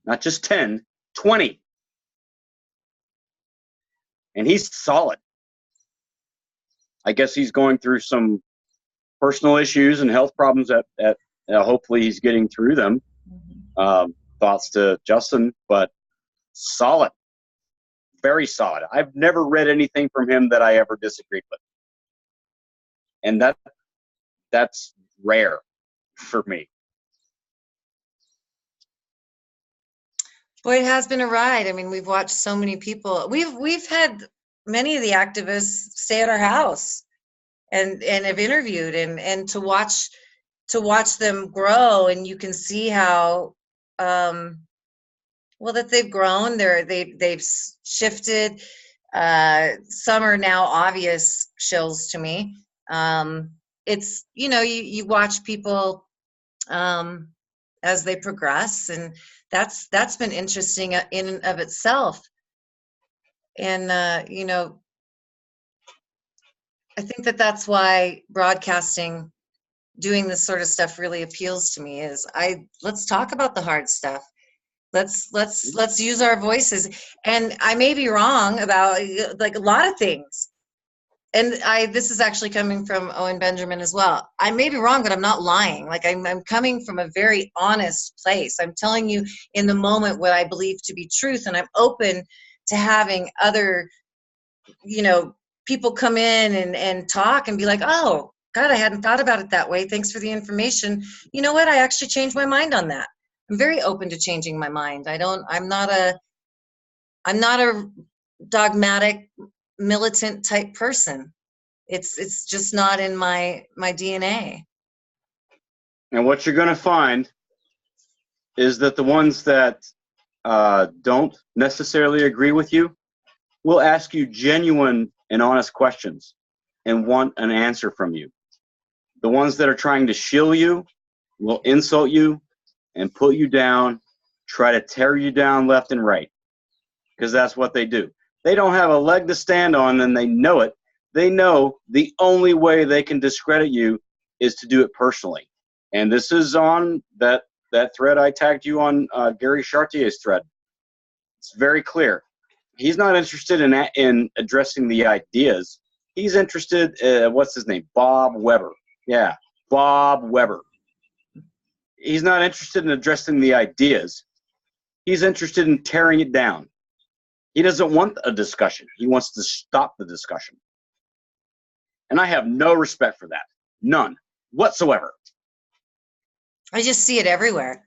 Not just 10, 20. And he's solid. I guess he's going through some personal issues and health problems that hopefully he's getting through them. Thoughts to Justin, but solid. Very solid. I've never read anything from him that I ever disagreed with. And that's rare for me. Boy, it has been a ride. I mean, we've watched so many people. We've had many of the activists stay at our house and have interviewed and to watch them grow, and you can see how well that they've grown. They've shifted. Some are now obvious shills to me. It's, you know, you watch people as they progress, and that's been interesting in and of itself. And you know, I think that's why broadcasting, doing this sort of stuff really appeals to me. Let's talk about the hard stuff. Let's use our voices. And I may be wrong about like a lot of things. And this is actually coming from Owen Benjamin as well. I may be wrong, but I'm not lying. Like I'm coming from a very honest place. I'm telling you in the moment what I believe to be truth, and I'm open to having other, you know, people come in and talk and be like, oh, God, I hadn't thought about it that way. Thanks for the information. You know what? I actually changed my mind on that. I'm very open to changing my mind. I'm not a dogmatic, militant type person. It's just not in my DNA. And what you're going to find is that the ones that don't necessarily agree with you will ask you genuine and honest questions and want an answer from you. The ones that are trying to shill you will insult you and put you down, try to tear you down left and right, because that's what they do. They don't have a leg to stand on, and they know it. They know the only way they can discredit you is to do it personally. And this is on that thread I tagged you on, Gary Chartier's thread. It's very clear. He's not interested in addressing the ideas. He's interested, what's his name? Bob Weber. Yeah, Bob Weber. He's not interested in addressing the ideas. He's interested in tearing it down. He doesn't want a discussion. He wants to stop the discussion. And I have no respect for that. None whatsoever. I just see it everywhere.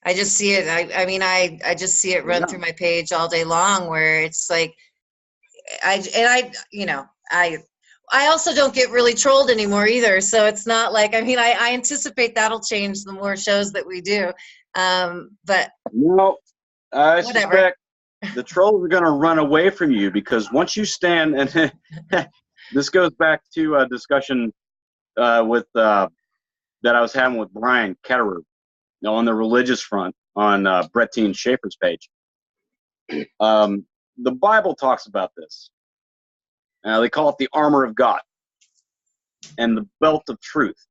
I just see it. I mean, I just see it run through my page all day long, where it's like, I also don't get really trolled anymore either. So it's not like, I mean, I anticipate that'll change the more shows that we do. But no, I whatever. suspect the trolls are going to run away from you, because once you stand, and this goes back to a discussion that I was having with Brian Ketterer, on the religious front on Brettine Schaefer's page. The Bible talks about this. They call it the armor of God and the belt of truth.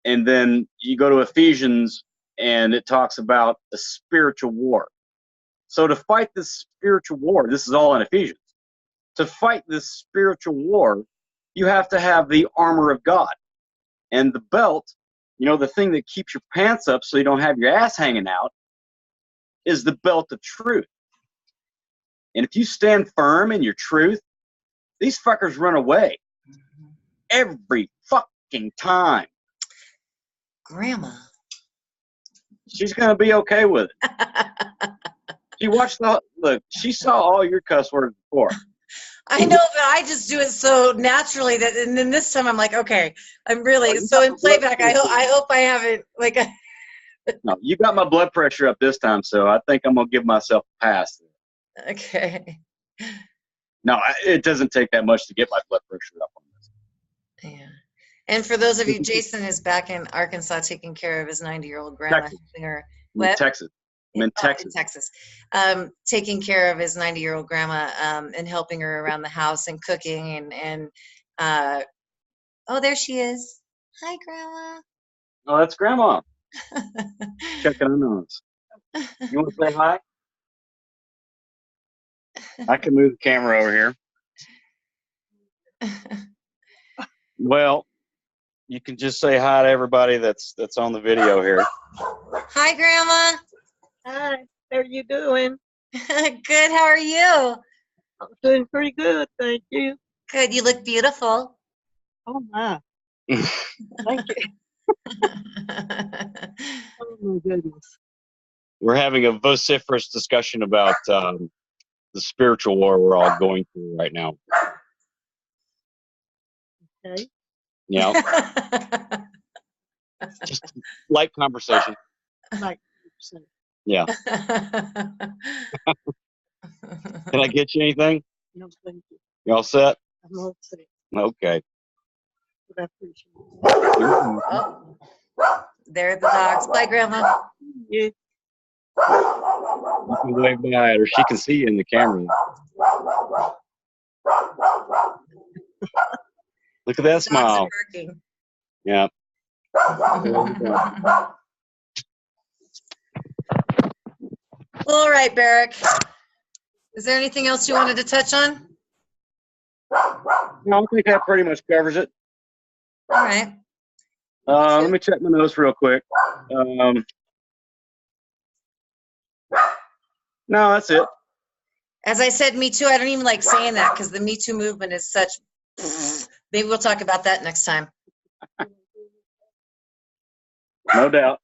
And then you go to Ephesians, and it talks about a spiritual war. So to fight this spiritual war, this is all in Ephesians. To fight this spiritual war, you have to have the armor of God. And the belt, you know, the thing that keeps your pants up so you don't have your ass hanging out, is the belt of truth. And if you stand firm in your truth, these fuckers run away. Every fucking time. Grandma. She's going to be okay with it. She watched she saw all your cuss words before. I know, but I just do it so naturally that, and then this time I'm like, okay, I'm really, so in playback, I hope I haven't, like. No, you got my blood pressure up this time, so I think I'm going to give myself a pass. Okay. No, it doesn't take that much to get my blood pressure up on this. Yeah. And for those of you, Jason is back in Arkansas taking care of his 90-year-old grandma. Texas. What? Texas. I'm in Texas. In Texas. Taking care of his 90-year-old grandma and helping her around the house and cooking and oh, there she is. Hi, Grandma. Oh, that's Grandma. Checking on us. You want to say hi? I can move the camera over here. Well, you can just say hi to everybody that's on the video here. Hi, Grandma. Hi, how are you doing? Good. How are you? I'm doing pretty good, thank you. Good. You look beautiful. Oh my, thank you. Oh my goodness. We're having a vociferous discussion about the spiritual war we're all going through right now. Okay. Yeah, just light conversation. Like, Yeah. Can I get you anything? no, thank you. You all set? I'm all set, Okay. but I appreciate it. Oh, there are the dogs. Bye, Grandma. Yeah. You can wave by it, or she can see you in the camera. Look at that Dogs smile. are barking. Yeah. Well, all right, Barrick. Is there anything else you wanted to touch on? No, I think that pretty much covers it. All right. Let me check my notes real quick. No, that's it. As I said, Me Too, I don't even like saying that because the Me Too movement is such, maybe we'll talk about that next time. No doubt.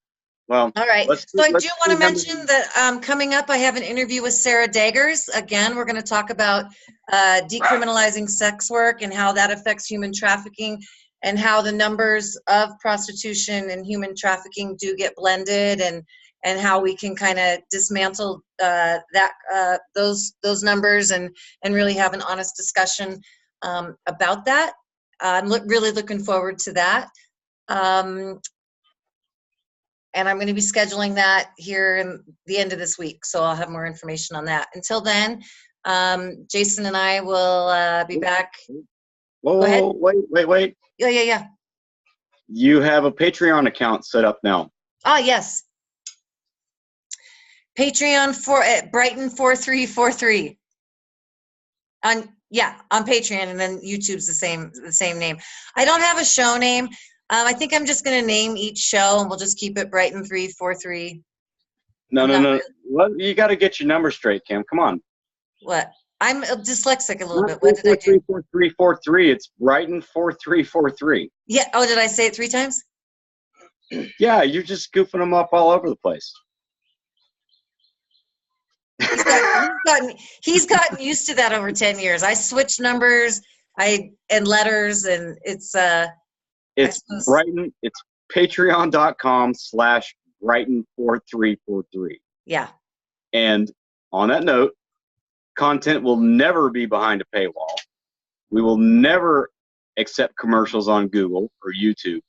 Well, All right. let's So I do want to remember- mention that coming up, I have an interview with Sarah Daggers. Again, we're going to talk about decriminalizing sex work and how that affects human trafficking and how the numbers of prostitution and human trafficking do get blended and how we can kind of dismantle those numbers and really have an honest discussion about that. I'm really looking forward to that. And I'm going to be scheduling that here in the end of this week, so I'll have more information on that. Until then, Jason and I will be back. Whoa, Go ahead. wait. Yeah. You have a Patreon account set up now. Oh, yes. Patreon at Brighton 4343. On Patreon, and then YouTube's the same name. I don't have a show name. I think I'm just going to name each show, and we'll just keep it Brighton 343. No. Well, you got to get your numbers straight, Kim. Come on. What? I'm dyslexic a little Not bit. What did I do? 434343. It's Brighton 4343. Yeah. Oh, did I say it 3 times? Yeah, you're just goofing them up all over the place. He's gotten used to that over 10 years. I switched numbers, and letters, and it's Brighton. It's patreon.com/Brighton4343. Yeah. And on that note, content will never be behind a paywall. We will never accept commercials on Google or YouTube.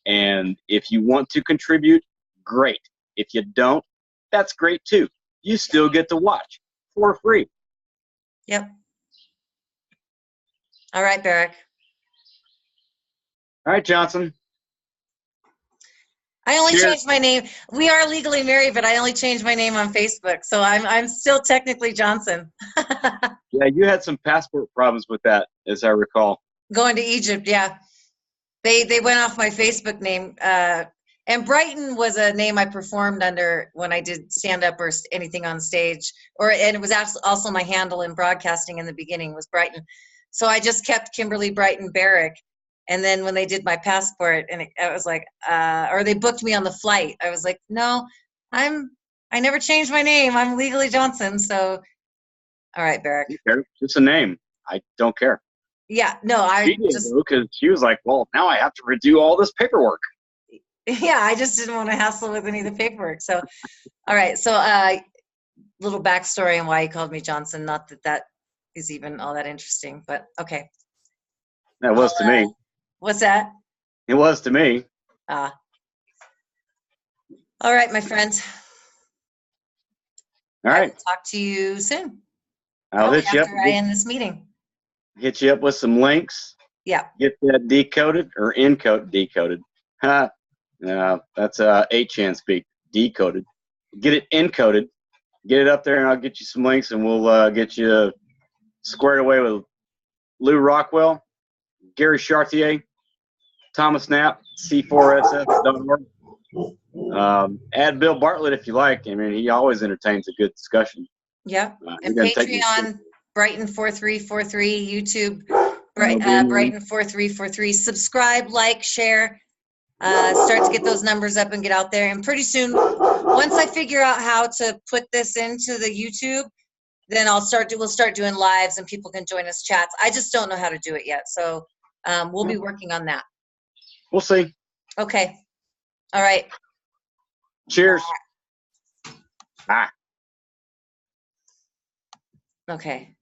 And if you want to contribute, great. If you don't, that's great too. You still get to watch for free. Yep. All right, Barrick. All right, Johnson. I only Cheers. changed my name. We are legally married, but I only changed my name on Facebook, so I'm still technically Johnson. Yeah, you had some passport problems with that, as I recall. Going to Egypt, yeah. They went off my Facebook name. And Brighton was a name I performed under when I did stand-up or anything on stage. And it was also my handle in broadcasting in the beginning was Brighton. So I just kept Kimberly Brighton Barrick. And then when they did my passport, and I was like, or they booked me on the flight, I was like, no, I never changed my name. I'm legally Johnson. So, all right, Barrick. It's a name. I don't care. Yeah, no, because she was like, well, now I have to redo all this paperwork. Yeah, I just didn't want to hassle with any of the paperwork. So, all right. So, little backstory on why he called me Johnson. Not that is even all that interesting, but okay. That was to me. What's that? It was to me. All right, my friend. All right. I will talk to you soon. I'll hit you up. After I end this meeting. Hit you up with some links. Yeah. Get that decoded or decoded. Ha. That's 8chan speak. Decoded. Get it encoded. Get it up there, and I'll get you some links, and we'll get you squared away with Lou Rockwell, Gary Chartier, Thomas Knapp, C4SF.org. Add Bill Bartlett if you like. I mean, he always entertains a good discussion. Yep. And We're gonna take this- Patreon, Brighton4343, YouTube, That'll be in there. Brighton4343. Subscribe, like, share. Start to get those numbers up and get out there. And pretty soon, once I figure out how to put this into the YouTube, then we'll start doing lives and people can join us chats. I just don't know how to do it yet. So we'll be working on that. We'll see. Okay. All right. Cheers. Bye. Okay.